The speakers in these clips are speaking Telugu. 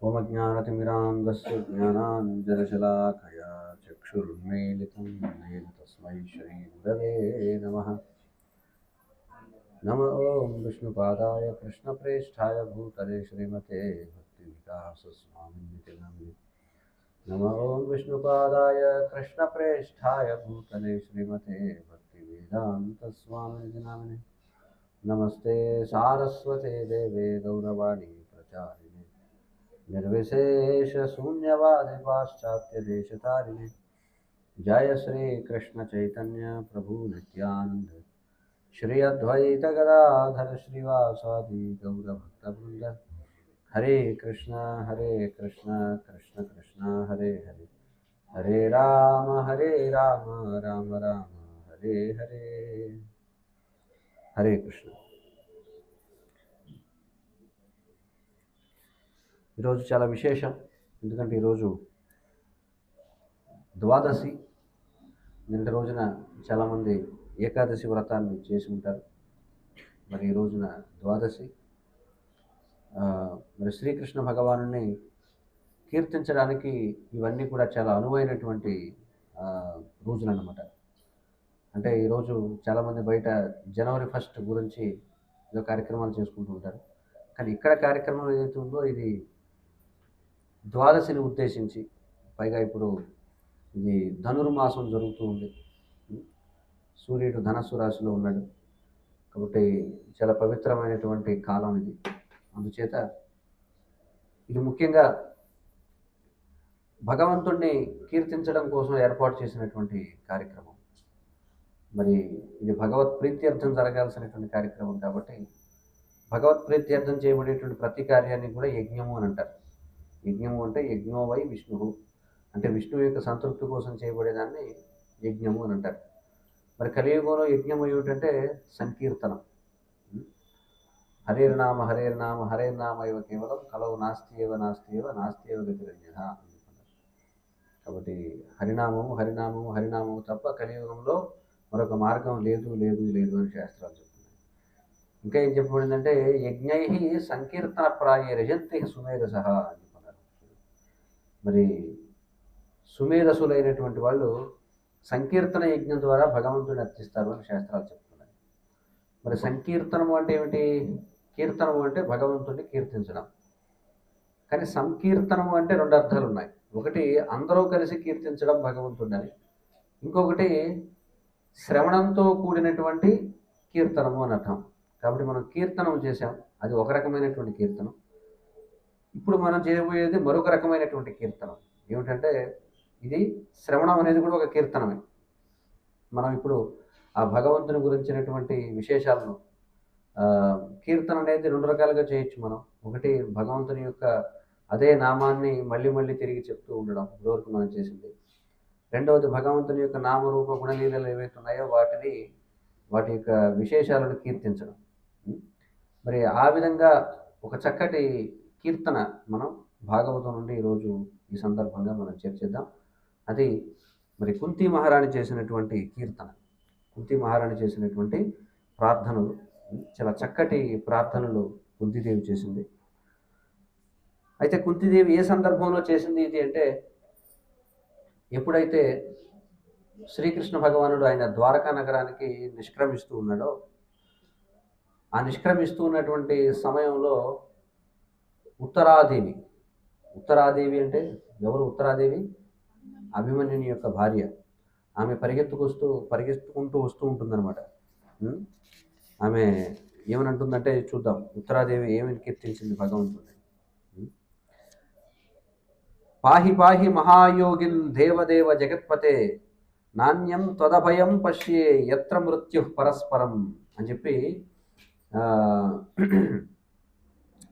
ओमज्ञानतिमिरान्धस्य ज्ञानाञ्जनशलाकया चक्षुरुन्मीलितं येन तस्मै श्रीगुरवे नमः। नमो ॐ विष्णुपादाय कृष्णप्रेष्ठाय भूतले श्रीमते भक्तिविकासस्वामिनिति नामिने। नमो ॐ विष्णुपादाय कृष्णप्रेष्ठाय भूतले श्रीमते भक्तिवेदान्तस्वामिनिति नामिने। नमस्ते सारस्वते देवे गौरवाणी प्रचारिणे निर्विशेष शून्यवादि पाश्चात्य देशतारिणे। जय श्री कृष्ण चैतन्य प्रभु नित्यानंद श्री अद्वैत गदाधर श्रीवासादि गौर भक्तवृंद। हरे कृष्ण कृष्ण कृष्ण हरे हरे, हरे राम राम राम हरे हरे। हरे कृष्ण। ఈరోజు చాలా విశేషం, ఎందుకంటే ఈరోజు ద్వాదశి. నిన్న రోజున చాలామంది ఏకాదశి వ్రతాన్ని చేసి ఉంటారు. మరి ఈ రోజున ద్వాదశి. మరి శ్రీకృష్ణ భగవానుని కీర్తించడానికి ఇవన్నీ కూడా చాలా అనువైనటువంటి రోజులు అన్నమాట. అంటే ఈరోజు చాలామంది బయట జనవరి 1 గురించి ఏదో కార్యక్రమాలు చేసుకుంటూ ఉంటారు. కానీ ఇక్కడ కార్యక్రమం ఏదైతే ఉందో ఇది ద్వాదశిని ఉద్దేశించి, పైగా ఇప్పుడు ఇది ధనుర్మాసం జరుగుతూ ఉంది. సూర్యుడు ధనస్సు రాశిలో ఉన్నాడు కాబట్టి చాలా పవిత్రమైనటువంటి కాలం ఇది. అందుచేత ఇది ముఖ్యంగా భగవంతుణ్ణి కీర్తించడం కోసం ఏర్పాటు చేసినటువంటి కార్యక్రమం. మరి ఇది భగవత్ ప్రీత్యర్థం జరగాల్సినటువంటి కార్యక్రమం కాబట్టి భగవత్ ప్రీత్యర్థం చేయబడేటువంటి ప్రతి కార్యాన్ని కూడా యజ్ఞము అని అంటారు. యజ్ఞము అంటే యజ్ఞో వై విష్ణు, అంటే విష్ణువు యొక్క సంతృప్తి కోసం చేయబడేదాన్ని యజ్ఞము అని అంటారు. మరి కలియుగంలో యజ్ఞం ఏమిటంటే సంకీర్తనం. హరేర్నామ హరేర్నామ హరేర్నామ ఇవ కేవలం కలవు నాస్తి ఏవ గతిరన్యః. కాబట్టి హరినామము తప్ప కలియుగంలో మరొక మార్గం లేదు అని శాస్త్రాలు చెప్తున్నాయి. ఇంకా ఏం చెప్పబడిందంటే యజ్ఞై సంకీర్తన ప్రాయ రజంతి సుమేధసః అని చెప్పన్నారు. మరి సుమేధసులైనటువంటి వాళ్ళు సంకీర్తన యజ్ఞం ద్వారా భగవంతుని అర్చిస్తారు అని శాస్త్రాలు చెప్తున్నాయి. మరి సంకీర్తనము అంటే ఏమిటి? కీర్తనము అంటే భగవంతుడిని కీర్తించడం. కానీ సంకీర్తనము అంటే 2 అర్థాలు ఉన్నాయి. ఒకటి అందరూ కలిసి కీర్తించడం భగవంతుడిని, ఇంకొకటి శ్రవణంతో కూడినటువంటి కీర్తనము అని అర్థం. కాబట్టి మనం కీర్తనం చేసాం, అది ఒక రకమైనటువంటి కీర్తనం. ఇప్పుడు మనం చేయబోయేది మరొక రకమైనటువంటి కీర్తనం. ఏమిటంటే ఇది శ్రవణం అనేది కూడా ఒక కీర్తనమే. మనం ఇప్పుడు ఆ భగవంతుని గురించినటువంటి విశేషాలను కీర్తన అనేది 2 రకాలుగా చేయొచ్చు మనం. ఒకటి భగవంతుని యొక్క అదే నామాన్ని మళ్ళీ తిరిగి చెప్తూ ఉండడం, ఇప్పటివరకు మనం చేసింది. రెండవది భగవంతుని యొక్క నామరూప గుణలీలలు ఏవైతే ఉన్నాయో వాటి యొక్క విశేషాలను కీర్తించడం. మరి ఆ విధంగా ఒక చక్కటి కీర్తన మనం భాగవతం నుండి ఈరోజు ఈ సందర్భంగా మనం చర్చిద్దాం. అది మరి కుంతి మహారాణి చేసినటువంటి కీర్తన, కుంతి మహారాణి చేసినటువంటి ప్రార్థనలు. చాలా చక్కటి ప్రార్థనలు కుంతిదేవి చేసింది. అయితే కుంతిదేవి ఏ సందర్భంలో చేసింది ఇది అంటే, ఎప్పుడైతే శ్రీకృష్ణ భగవానుడు ఆయన ద్వారకా నగరానికి నిష్క్రమిస్తూ ఉన్నాడో, ఆ నిష్క్రమిస్తూ ఉన్నటువంటి సమయంలో ఉత్తరాదేవి అంటే ఎవరు? ఉత్తరాదేవి అభిమన్యుని యొక్క భార్య. ఆమె పరిగెత్తుకుంటూ వస్తూ ఉంటుందన్నమాట. ఆమె ఏమని అంటుందంటే చూద్దాం, ఉత్తరాదేవి ఏమని కీర్తించింది భగవంతుని. పాహి మహాయోగిన్ దేవదేవ జగత్పతే నాణ్యం త్వదభయం పశ్యే యత్ర మృత్యు పరస్పరం అని చెప్పి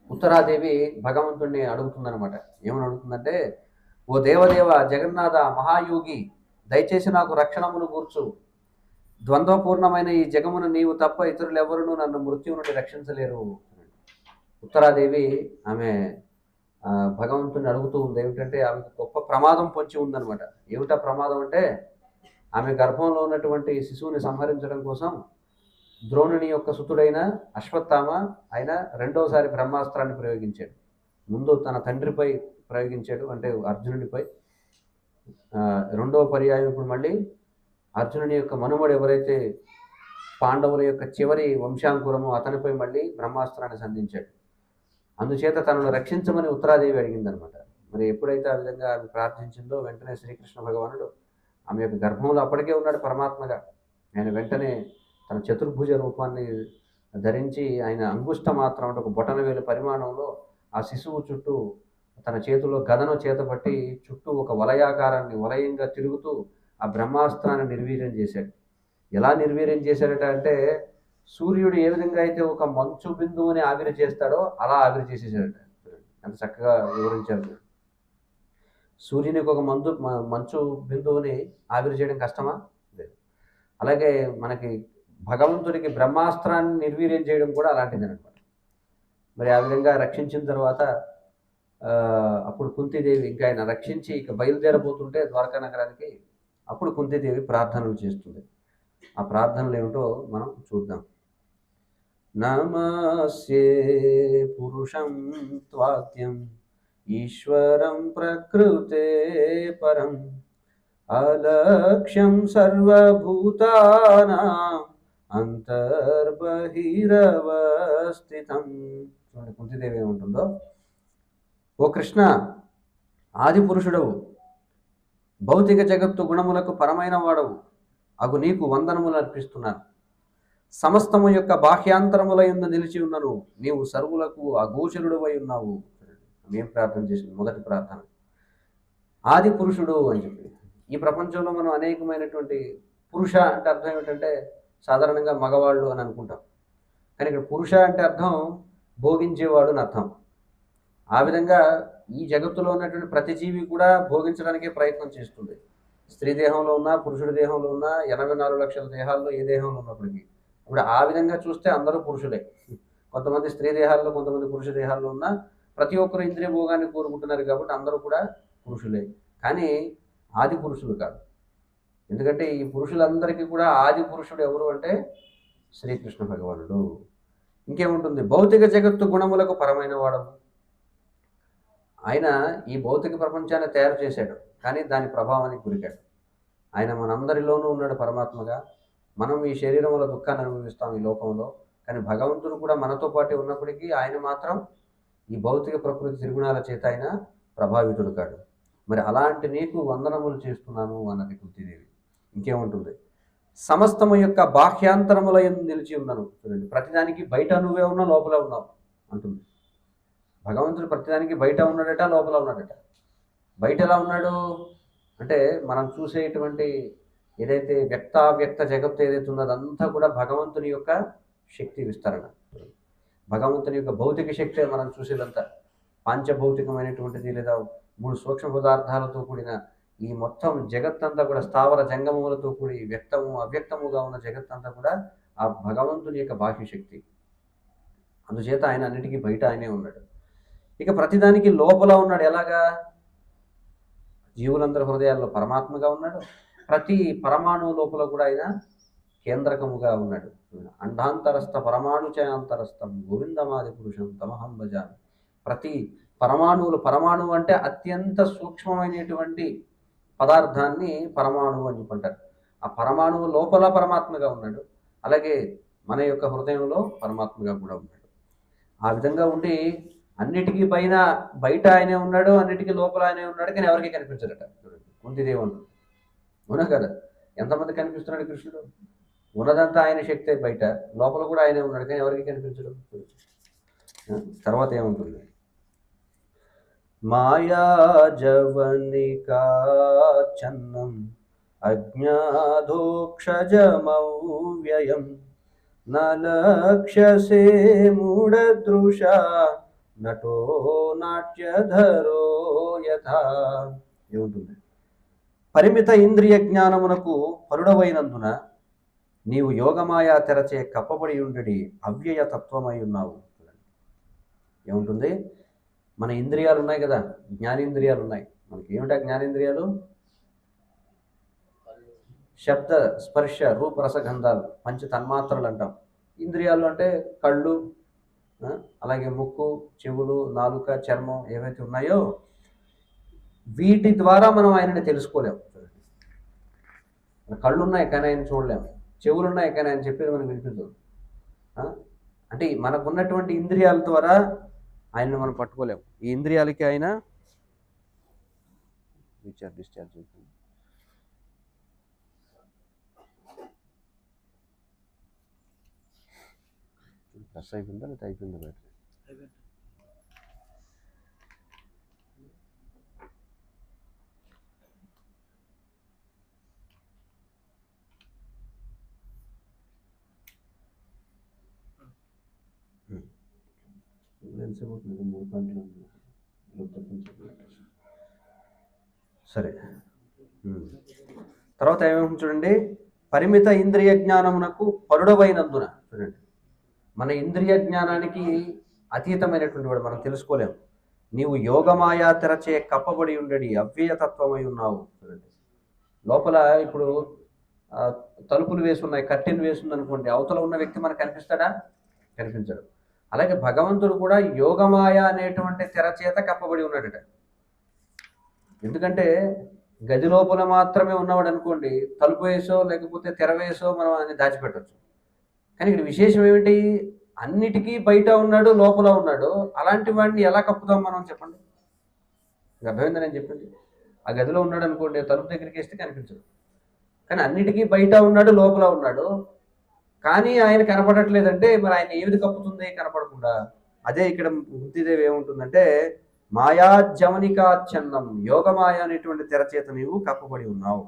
ఉత్తరాదేవి భగవంతుడిని అడుగుతుందనమాట. ఏమని అడుగుతుందంటే, ఓ దేవదేవ జగన్నాథ మహాయోగి, దయచేసి నాకు రక్షణమును కూర్చు. ద్వంద్వపూర్ణమైన ఈ జగమును నీవు తప్ప ఇతరులు ఎవరునూ నన్ను మృత్యువు నుండి రక్షించలేరు. ఉత్తరాదేవి ఆమె భగవంతుని అడుగుతూ ఉంది. ఏమిటంటే ఆమెకు గొప్ప ప్రమాదం పొంచి ఉందనమాట. ఏమిటా ప్రమాదం అంటే, ఆమె గర్భంలో ఉన్నటువంటి శిశువుని సంహరించడం కోసం ద్రోణుని యొక్క సుతుడైన అశ్వత్థామ ఆయన రెండోసారి బ్రహ్మాస్త్రాన్ని ప్రయోగించాడు. ముందు తన తండ్రిపై ప్రయోగించాడు, అంటే అర్జునుడిపై. రెండవ పర్యాయం ఇప్పుడు మళ్ళీ అర్జునుని యొక్క మనుమడు ఎవరైతే పాండవుల యొక్క చివరి వంశాంకురము అతనిపై మళ్ళీ బ్రహ్మాస్త్రాన్ని సంధించాడు. అందుచేత తనను రక్షించమని ఉత్తరాదేవి అడిగిందనమాట. మరి ఎప్పుడైతే ఆ విధంగా ఆమె ప్రార్థించిందో వెంటనే శ్రీకృష్ణ భగవానుడు ఆమె యొక్క గర్భంలో అప్పటికే ఉన్నాడు పరమాత్మగా. ఆయన వెంటనే తన చతుర్భుజ రూపాన్ని ధరించి ఆయన అంగుష్ట మాత్రం అంటే ఒక బొటనవేలు పరిమాణంలో ఆ శిశువు చుట్టూ తన చేతిలో గదను చేతపట్టి చుట్టూ ఒక వలయాకారాన్ని వలయంగా తిరుగుతూ ఆ బ్రహ్మాస్త్రాన్ని నిర్వీర్యం చేశాడు. ఎలా నిర్వీర్యం చేశాడట అంటే సూర్యుడు ఏ విధంగా అయితే ఒక మంచు బిందువుని ఆవిరి చేస్తాడో అలా ఆవిరి చేసేసాడట. ఎంత చక్కగా వివరించారు. సూర్యునికి ఒక మంచు బిందువుని ఆవిరి చేయడం కష్టమా? లేదు. అలాగే మనకి భగవంతుడికి బ్రహ్మాస్త్రాన్ని నిర్వీర్యం చేయడం కూడా అలాంటిది అనమాట. మరి ఆ విధంగా రక్షించిన తర్వాత అప్పుడు కుంతీదేవి ఇంకా ఆయన రక్షించి ఇక బయలుదేరబోతుంటే ద్వారకా నగరానికి అప్పుడు కుంతీదేవి ప్రార్థనలు చేస్తుంది. ఆ ప్రార్థనలు ఏమిటో మనం చూద్దాం. నమస్యే పురుషం త్వాక్యం ఈశ్వరం ప్రకృతే పరం అలక్ష్యం సర్వభూతానాం అంతర్బహిరవస్థితం. చూడండి కుంతీదేవి ఏముంటుందో. ఓ కృష్ణ, ఆది పురుషుడవు, భౌతిక జగత్తు గుణములకు పరమైన వాడవు అగు నీకు వందనములు అర్పిస్తున్నాను. సమస్తము యొక్క బాహ్యాంతరముల యందు నిలిచి ఉన్నను నీవు సర్వులకు అగోచరుడువై ఉన్నావు. మేము ప్రార్థన చేసింది మొదటి ప్రార్థన ఆది పురుషుడు అని చెప్పి. ఈ ప్రపంచంలో మనం అనేకమైనటువంటి పురుష అంటే అర్థం ఏమిటంటే సాధారణంగా మగవాళ్ళు అని అనుకుంటాం, కానీ ఇక్కడ పురుష అంటే అర్థం భోగించేవాడు అని అర్థం. ఆ విధంగా ఈ జగత్తులో ఉన్నటువంటి ప్రతి జీవి కూడా భోగించడానికే ప్రయత్నం చేస్తుంది. స్త్రీ దేహంలో ఉన్న పురుషుడి దేహంలో ఉన్న 84 లక్షల దేహాల్లో ఏ దేహంలో ఉన్నప్పటికీ ఇప్పుడు ఆ విధంగా చూస్తే అందరూ పురుషులే. కొంతమంది స్త్రీ దేహాల్లో కొంతమంది పురుష దేహాల్లో ఉన్న ప్రతి ఒక్కరు ఇంద్రియ భోగాన్ని కోరుకుంటున్నారు కాబట్టి అందరూ కూడా పురుషులే. కానీ ఆది పురుషులు కాదు. ఎందుకంటే ఈ పురుషులందరికీ కూడా ఆది పురుషుడు ఎవరు అంటే శ్రీకృష్ణ భగవానుడు. ఇంకేముంటుంది, భౌతిక జగత్తు గుణములకు పరమైన వాడు. ఆయన ఈ భౌతిక ప్రపంచాన్ని తయారు చేశాడు, కానీ దాని ప్రభావానికి గురికాడు. ఆయన మనందరిలోనూ ఉన్నాడు పరమాత్మగా. మనం ఈ శరీరంలో దుఃఖాన్ని అనుభవిస్తాం ఈ లోకంలో, కానీ భగవంతుడు కూడా మనతో పాటు ఉన్నప్పటికీ ఆయన మాత్రం ఈ భౌతిక ప్రకృతి త్రిగుణాల చేత ఆయన ప్రభావితుడు కాడు. మరి అలాంటి నీకు వందనములు చేస్తున్నాను అన్నది కుంతీదేవి. ఇంకేముంటుంది, సమస్తము యొక్క బాహ్యాంతరముల యందు నిలిచి ఉన్నాను. చూడండి, ప్రతిదానికి బయట నువ్వే ఉన్నావు, లోపల ఉన్నావు అంటుంది. భగవంతుడు ప్రతిదానికి బయట ఉన్నాడట, లోపల ఉన్నాడట. బయట ఎలా ఉన్నాడు అంటే మనం చూసేటువంటి ఏదైతే వ్యక్తావ్యక్త జగత్తు ఏదైతే ఉందో అదంతా కూడా భగవంతుని యొక్క శక్తి విస్తరణ. భగవంతుని యొక్క భౌతిక శక్తి మనం చూసేదంతా పాంచభౌతికమైనటువంటిది, లేదా 3 సూక్ష్మ పదార్థాలతో కూడిన ఈ మొత్తం జగత్తంతా కూడా స్థావర జంగమములతో కూడి వ్యక్తము అవ్యక్తముగా ఉన్న జగత్తంతా కూడా ఆ భగవంతుని యొక్క బాహ్య శక్తి. అందుచేత ఆయన అన్నిటికీ బయట ఆయనే ఉన్నాడు. ఇక ప్రతిదానికి లోపల ఉన్నాడు. ఎలాగా? జీవులందరి హృదయాల్లో పరమాత్మగా ఉన్నాడు. ప్రతి పరమాణువు లోపల కూడా ఆయన కేంద్రకముగా ఉన్నాడు. అండాంతరస్థ పరమాణుచయాంతరస్థం గోవిందమాది పురుషం తమహం భజామి. ప్రతి పరమాణువు అంటే అత్యంత సూక్ష్మమైనటువంటి పదార్థాన్ని పరమాణువు అని చెప్పంటారు. ఆ పరమాణువు లోపల పరమాత్మగా ఉన్నాడు, అలాగే మన యొక్క హృదయంలో పరమాత్మగా కూడా ఉన్నాడు. ఆ విధంగా ఉండి అన్నిటికీ బయట ఆయనే ఉన్నాడు, అన్నిటికీ లోపల ఆయనే ఉన్నాడు, కానీ ఎవరికి కనిపించడట. చూడండి, కుంతిదేవి ఉంటుంది, అవునా కదా? ఎంతమంది కనిపిస్తున్నాడు కృష్ణుడు? ఉన్నదంతా ఆయన శక్తే, బయట లోపల కూడా ఆయనే ఉన్నాడు, కానీ ఎవరికి కనిపించడం. తర్వాత ఏముంటుంది, మాయాజవనికాచన్నం అజ్ఞాధోక్షజమవ్యయం నలక్ష్యసే మూఢదృశ నటో నాట్యధరో యథా. ఏముంటుంది, పరిమిత ఇంద్రియ జ్ఞానమునకు పరుడవైనందున నీవు యోగమాయా తెరచే కప్పబడి ఉండడి అవ్యయ తత్వమై ఉన్నావు. ఏముంటుంది, మన ఇంద్రియాలు ఉన్నాయి కదా, జ్ఞానేంద్రియాలు ఉన్నాయి. మనకి ఏమిటా జ్ఞానేంద్రియాలు? శబ్ద స్పర్శ రూప రసగంధాలు, పంచ తన్మాత్రలు అంటాం. ఇంద్రియాలు అంటే కళ్ళు, అలాగే ముక్కు, చెవులు, నాలుక, చర్మం ఏవైతే ఉన్నాయో వీటి ద్వారా మనం ఆయనని తెలుసుకోలేము. కళ్ళు ఉన్నాయి కానీ ఆయన చూడలేము, చెవులు ఉన్నాయి కానీ ఆయన చెప్పేది మనకు వినిపించదు. అంటే మనకున్నటువంటి ఇంద్రియాల ద్వారా ఆయన్ని మనం పట్టుకోలేము. ఈ ఇంద్రియాలకి ఆయన డిశ్చార్జ్ అవుతుంది. ప్లస్ అయిపోయిందా లేదా అయిపోయిందా బ్యాటరీ? ఎంతసేపు 3 గంటలు సరే. తర్వాత ఏమేమి చూడండి, పరిమిత ఇంద్రియ జ్ఞానమునకు పరుడవైనందున. చూడండి, మన ఇంద్రియ జ్ఞానానికి అతీతమైనటువంటి వాడు, మనం తెలుసుకోలేము. నీవు యోగమాయా తెరచే కప్పబడి ఉండడి అవ్యయతత్వమై ఉన్నావు. చూడండి, లోపల ఇప్పుడు తలుపులు వేసున్నాయి, కర్టెన్ వేసుంది అనుకోండి, అవతల ఉన్న వ్యక్తి మనకు కనిపిస్తాడా? కనిపించడు. అలాగే భగవంతుడు కూడా యోగమాయ అనేటువంటి తెర చేత కప్పబడి ఉన్నాడట. ఎందుకంటే గది లోపల మాత్రమే ఉన్నవాడు అనుకోండి, తలుపు వేసో లేకపోతే తెర వేసో మనం ఆయన దాచిపెట్టచ్చు. కానీ ఇక్కడ విశేషం ఏమిటి, అన్నిటికీ బయట ఉన్నాడు, లోపల ఉన్నాడు. అలాంటి వాడిని ఎలా కప్పుదాం మనం, చెప్పండి. అర్థమైందని నేను చెప్పింది. ఆ గదిలో ఉన్నాడు అనుకోండి, తలుపు దగ్గరికి వేస్తే కనిపించదు. కానీ అన్నిటికీ బయట ఉన్నాడు, లోపల ఉన్నాడు, కానీ ఆయన కనపడట్లేదంటే మరి ఆయన ఏది కప్పుతుంది కనపడకుండా? అదే ఇక్కడ కుంతీదేవి ఏముంటుందంటే, మాయాజమనికాచ్ఛన్నం, యోగమాయ అనేటువంటి తెరచేత నీవు కప్పబడి ఉన్నావు,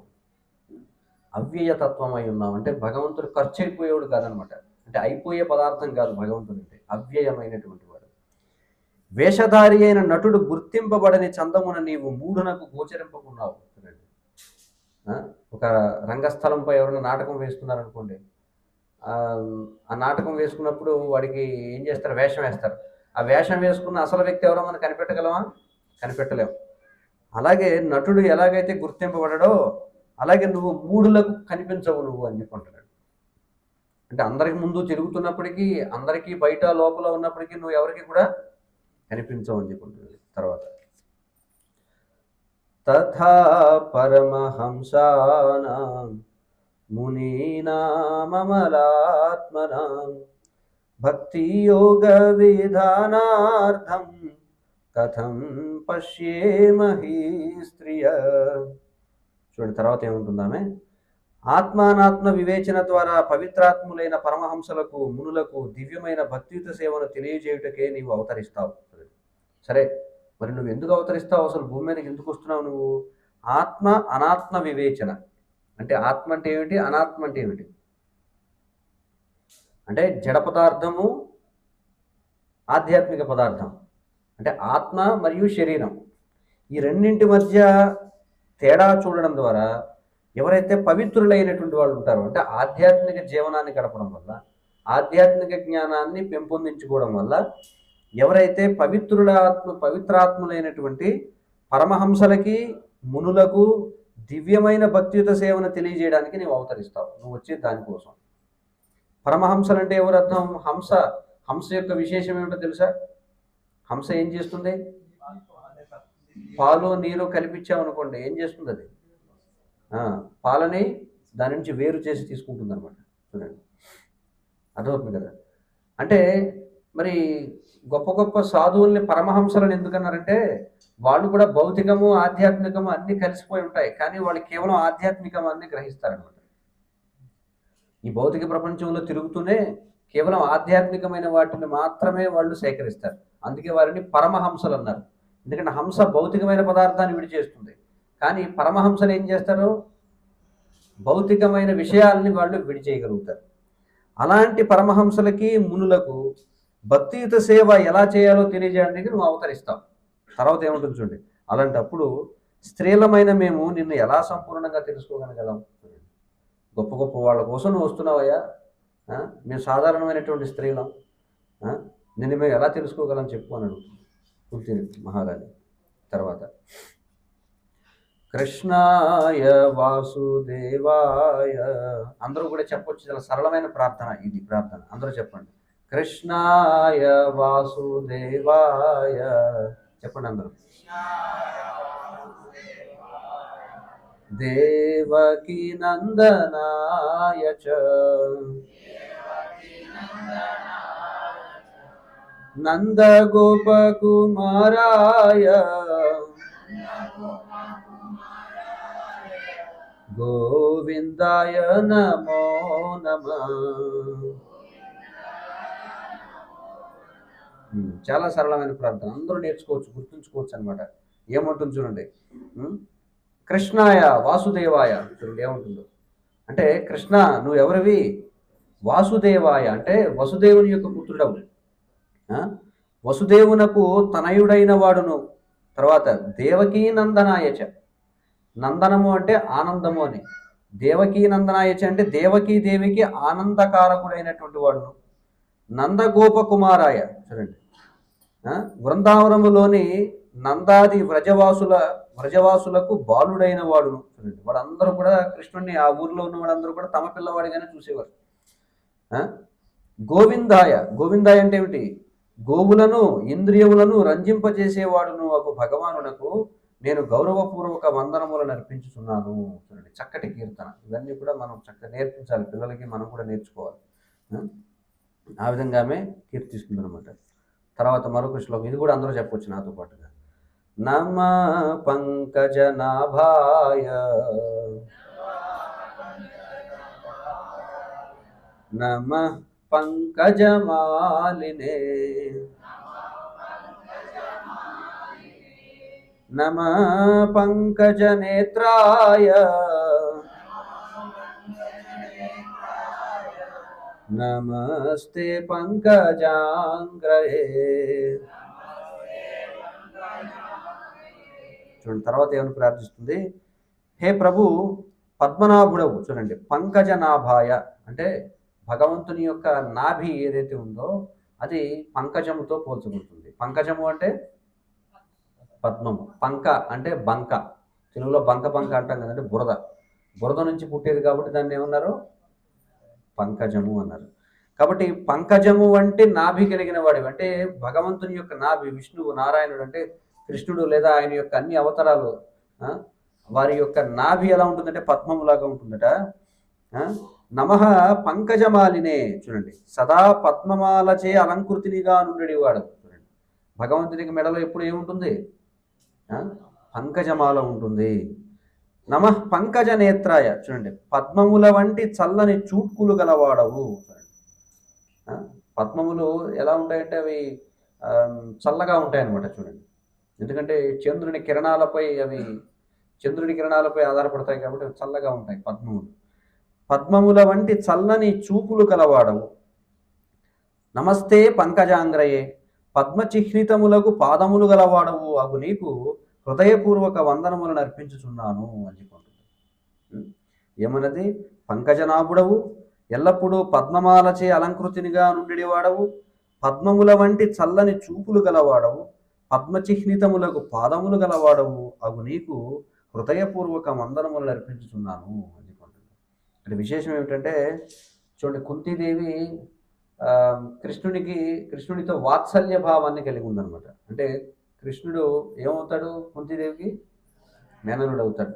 అవ్యయతత్వమై ఉన్నావు. అంటే భగవంతుడు ఖర్చు అయిపోయేవాడు కాదనమాట. అంటే అయిపోయే పదార్థం కాదు భగవంతుడు, అంటే అవ్యయమైనటువంటి వాడు. వేషధారి అయిన నటుడు గుర్తింపబడని చందమున నీవు మూఢునకు గోచరింపకున్నావు. ఒక రంగస్థలంపై ఎవరైనా నాటకం వేస్తున్నారనుకోండి, ఆ నాటకం వేసుకున్నప్పుడు వాడికి ఏం చేస్తారు, వేషం వేస్తారు. ఆ వేషం వేసుకున్న అసలు వ్యక్తి ఎవరో మనం కనిపెట్టగలమా? కనిపెట్టలేము. అలాగే నటుడు ఎలాగైతే గుర్తింపబడడో అలాగే నువ్వు మూఢులకు కనిపించవు నువ్వు అని చెప్పుకుంటున్నాడు. అంటే అందరికి ముందు తిరుగుతున్నప్పటికీ, అందరికీ బయట లోపల ఉన్నప్పటికీ నువ్వు ఎవరికి కూడా కనిపించవు అని చెప్పుకుంటున్నాడు. తర్వాత తథా పరమహంసానాం మునీనామలాత్మనాం భక్తి యోగ విధానార్థం కథం పశ్యేమహి స్త్రియ. చూడండి, తర్వాత ఏముంటుందామే, ఆత్మానాత్మ వివేచన ద్వారా పవిత్రాత్ములైన పరమహంసలకు, మునులకు దివ్యమైన భక్తియుత సేవను తెలియజేయుటకే నీవు అవతరిస్తావు. సరే, మరి నువ్వు ఎందుకు అవతరిస్తావు, అసలు భూమి మీదకి ఎందుకు వస్తున్నావు నువ్వు? ఆత్మ అనాత్మ వివేచన అంటే, ఆత్మ అంటే ఏమిటి, అనాత్మ అంటే ఏమిటి? అంటే జడ పదార్థము, ఆధ్యాత్మిక పదార్థం. అంటే ఆత్మ మరియు శరీరం, ఈ రెండింటి మధ్య తేడా చూడడం ద్వారా ఎవరైతే పవిత్రులైనటువంటి వాళ్ళు ఉంటారో, అంటే ఆధ్యాత్మిక జీవనాన్ని గడపడం వల్ల, ఆధ్యాత్మిక జ్ఞానాన్ని పెంపొందించుకోవడం వల్ల ఎవరైతే పవిత్రాత్ములైనటువంటి పరమహంసలకి, మునులకు దివ్యమైన భక్తియుత సేవను తెలియజేయడానికి నీవు అవతరిస్తావు. నువ్వు వచ్చే దానికోసం. పరమహంసలు అంటే ఎవరు అర్థం? హంస యొక్క విశేషం ఏమిటో తెలుసా? హంస ఏం చేస్తుంది? పాలు నీరు కలిపించామనుకోండి, ఏం చేస్తుంది అది? పాలని దాని నుంచి వేరు చేసి తీసుకుంటుంది అనమాట. చూడండి, అర్థమవుతుంది కదా. అంటే మరి గొప్ప గొప్ప సాధువుల్ని పరమహంసలను ఎందుకన్నారంటే, వాళ్ళు కూడా భౌతికము ఆధ్యాత్మికము అన్నీ కలిసిపోయి ఉంటాయి, కానీ వాళ్ళు కేవలం ఆధ్యాత్మికమాన్ని గ్రహిస్తారనమాట. ఈ భౌతిక ప్రపంచంలో తిరుగుతూనే కేవలం ఆధ్యాత్మికమైన వాటిని మాత్రమే వాళ్ళు సేకరిస్తారు. అందుకే వారిని పరమహంసలు అన్నారు. ఎందుకంటే హంస భౌతికమైన పదార్థాన్ని విడిచేస్తుంది, కానీ పరమహంసలు ఏం చేస్తారు? భౌతికమైన విషయాల్ని వాళ్ళు విడిచేయగలుగుతారు. అలాంటి పరమహంసలకి, మునులకు భక్తియుత సేవ ఎలా చేయాలో తెలియజేయడానికి నువ్వు అవతరిస్తావు. తర్వాత ఏముంటుంది చూడండి, అలాంటప్పుడు స్త్రీలమైన మేము నిన్ను ఎలా సంపూర్ణంగా తెలుసుకోగలగలం? గొప్ప గొప్ప వాళ్ళ కోసం నువ్వు వస్తున్నావయ్యా, మేము సాధారణమైనటువంటి స్త్రీలం, నిన్ను మేము ఎలా తెలుసుకోగలం చెప్పు అని అడుగుతుంది కుంతి మహారాణి. తర్వాత కృష్ణాయ వాసుదేవాయ, అందరూ కూడా చెప్పొచ్చు, చాలా సరళమైన ప్రార్థన ఇది. ప్రార్థన అందరూ చెప్పండి, కృష్ణాయ వాసుదేవాయ. చెప్పండి అందరూ. దేవకీ నందనాయ చ నందగోపకుమారాయ గోవిందాయ నమో నమః. చాలా సరళమైన ప్రార్థన, అందరూ నేర్చుకోవచ్చు, గుర్తుంచుకోవచ్చు అనమాట. ఏముంటుంది చూడండి. కృష్ణాయ వాసుదేవాయ, చూడండి ఏముంటుందో. అంటే కృష్ణ నువ్వు ఎవరివి? వాసుదేవాయ అంటే వసుదేవుని యొక్క పుత్రుడవు, వసుదేవునకు తనయుడైన వాడును. తర్వాత దేవకీ నందనాయచ, నందనము అంటే ఆనందము అని, దేవకీ నందనాయచ అంటే దేవకీ దేవికి ఆనందకారకుడైనటువంటి వాడును. నందగోపకుమారాయ, చూడండి బృందావనములోని నందాది వ్రజవాసులకు బాలుడైన వాడును. చూడండి వాళ్ళందరూ కూడా కృష్ణుడిని, ఆ ఊర్లో ఉన్న వాళ్ళందరూ కూడా తమ పిల్లవాడిగానే చూసేవారు. గోవిందాయ, గోవిందాయ అంటే ఏమిటి? గోవులను ఇంద్రియములను రంజింపజేసేవాడును ఒక భగవానునకు నేను గౌరవపూర్వక వందనములను అర్పించుతున్నాను. చూడండి చక్కటి కీర్తన. ఇవన్నీ కూడా మనం చక్కగా నేర్పించాలి పిల్లలకి, మనం కూడా నేర్చుకోవాలి. ఆ విధంగా ఆమె కీర్తిస్తుంది అనమాట. తర్వాత మరొక శ్లోకం, ఇది కూడా అందరూ చెప్పొచ్చు నాతో పాటుగా. నమ పంకజనాభాయ నమ పంకజమాలినే నమ పంకజనేత్రాయ నమస్తే పంకజాంగ్రయే. చూడండి తర్వాత ఏమని ప్రార్థిస్తుంది? హే ప్రభు పద్మనాభుడవు. చూడండి పంకజనాభాయ అంటే భగవంతుని యొక్క నాభి ఏదైతే ఉందో అది పంకజముతో పోల్చబడుతుంది. పంకజము అంటే పద్మము, పంక అంటే బంక, తెలుగులో బంక బంక అంటాం కదంటే బురద, బురద నుంచి పుట్టేది కాబట్టి దాన్ని ఏమన్నారు? పంకజము అన్నారు. కాబట్టి పంకజము అంటే నాభి కలిగిన వాడు, అంటే భగవంతుని యొక్క నాభి, విష్ణువు నారాయణుడు అంటే కృష్ణుడు లేదా ఆయన యొక్క అన్ని అవతారాలు వారి యొక్క నాభి ఎలా ఉంటుందంటే పద్మములాగా ఉంటుందట. నమః పంకజమాలినే, చూడండి సదా పద్మమాలచే అలంకృతినిగా నుండేవాడు. చూడండి భగవంతునికి మెడలో ఎప్పుడు ఏముంటుంది? పంకజమాల ఉంటుంది. నమః పంకజ నేత్రాయ, చూడండి పద్మముల వంటి చల్లని చూట్కులు గలవాడవు. పద్మములు ఎలా ఉంటాయంటే అవి చల్లగా ఉంటాయన్నమాట. చూడండి ఎందుకంటే చంద్రుని కిరణాలపై ఆధారపడతాయి కాబట్టి అవి చల్లగా ఉంటాయి పద్మములు. పద్మముల వంటి చల్లని చూపులు కలవాడవు. నమస్తే పంకజాంగ్రయే, పద్మచిహ్నితములకు పాదములు గలవాడవు అగు నీకు హృదయపూర్వక వందనములను అర్పించుచున్నాను అని చెప్పుకుంటుంది. ఏమన్నది? పంకజనాభుడవు, ఎల్లప్పుడూ పద్మమాలచే అలంకృతినిగా నుండివాడవు, పద్మముల వంటి చల్లని చూపులు గలవాడవు, పద్మచిహ్నితములకు పాదములు గలవాడవు అగు నీకు హృదయపూర్వక వందనములను అర్పించుచున్నాను అని చెప్పుకుంటుంది. అంటే విశేషం ఏమిటంటే చూడండి కుంతీదేవి కృష్ణునితో వాత్సల్య భావాన్ని కలిగి ఉందన్నమాట. అంటే కృష్ణుడు ఏమవుతాడు? కుంతీదేవికి మేనలుడు అవుతాడు.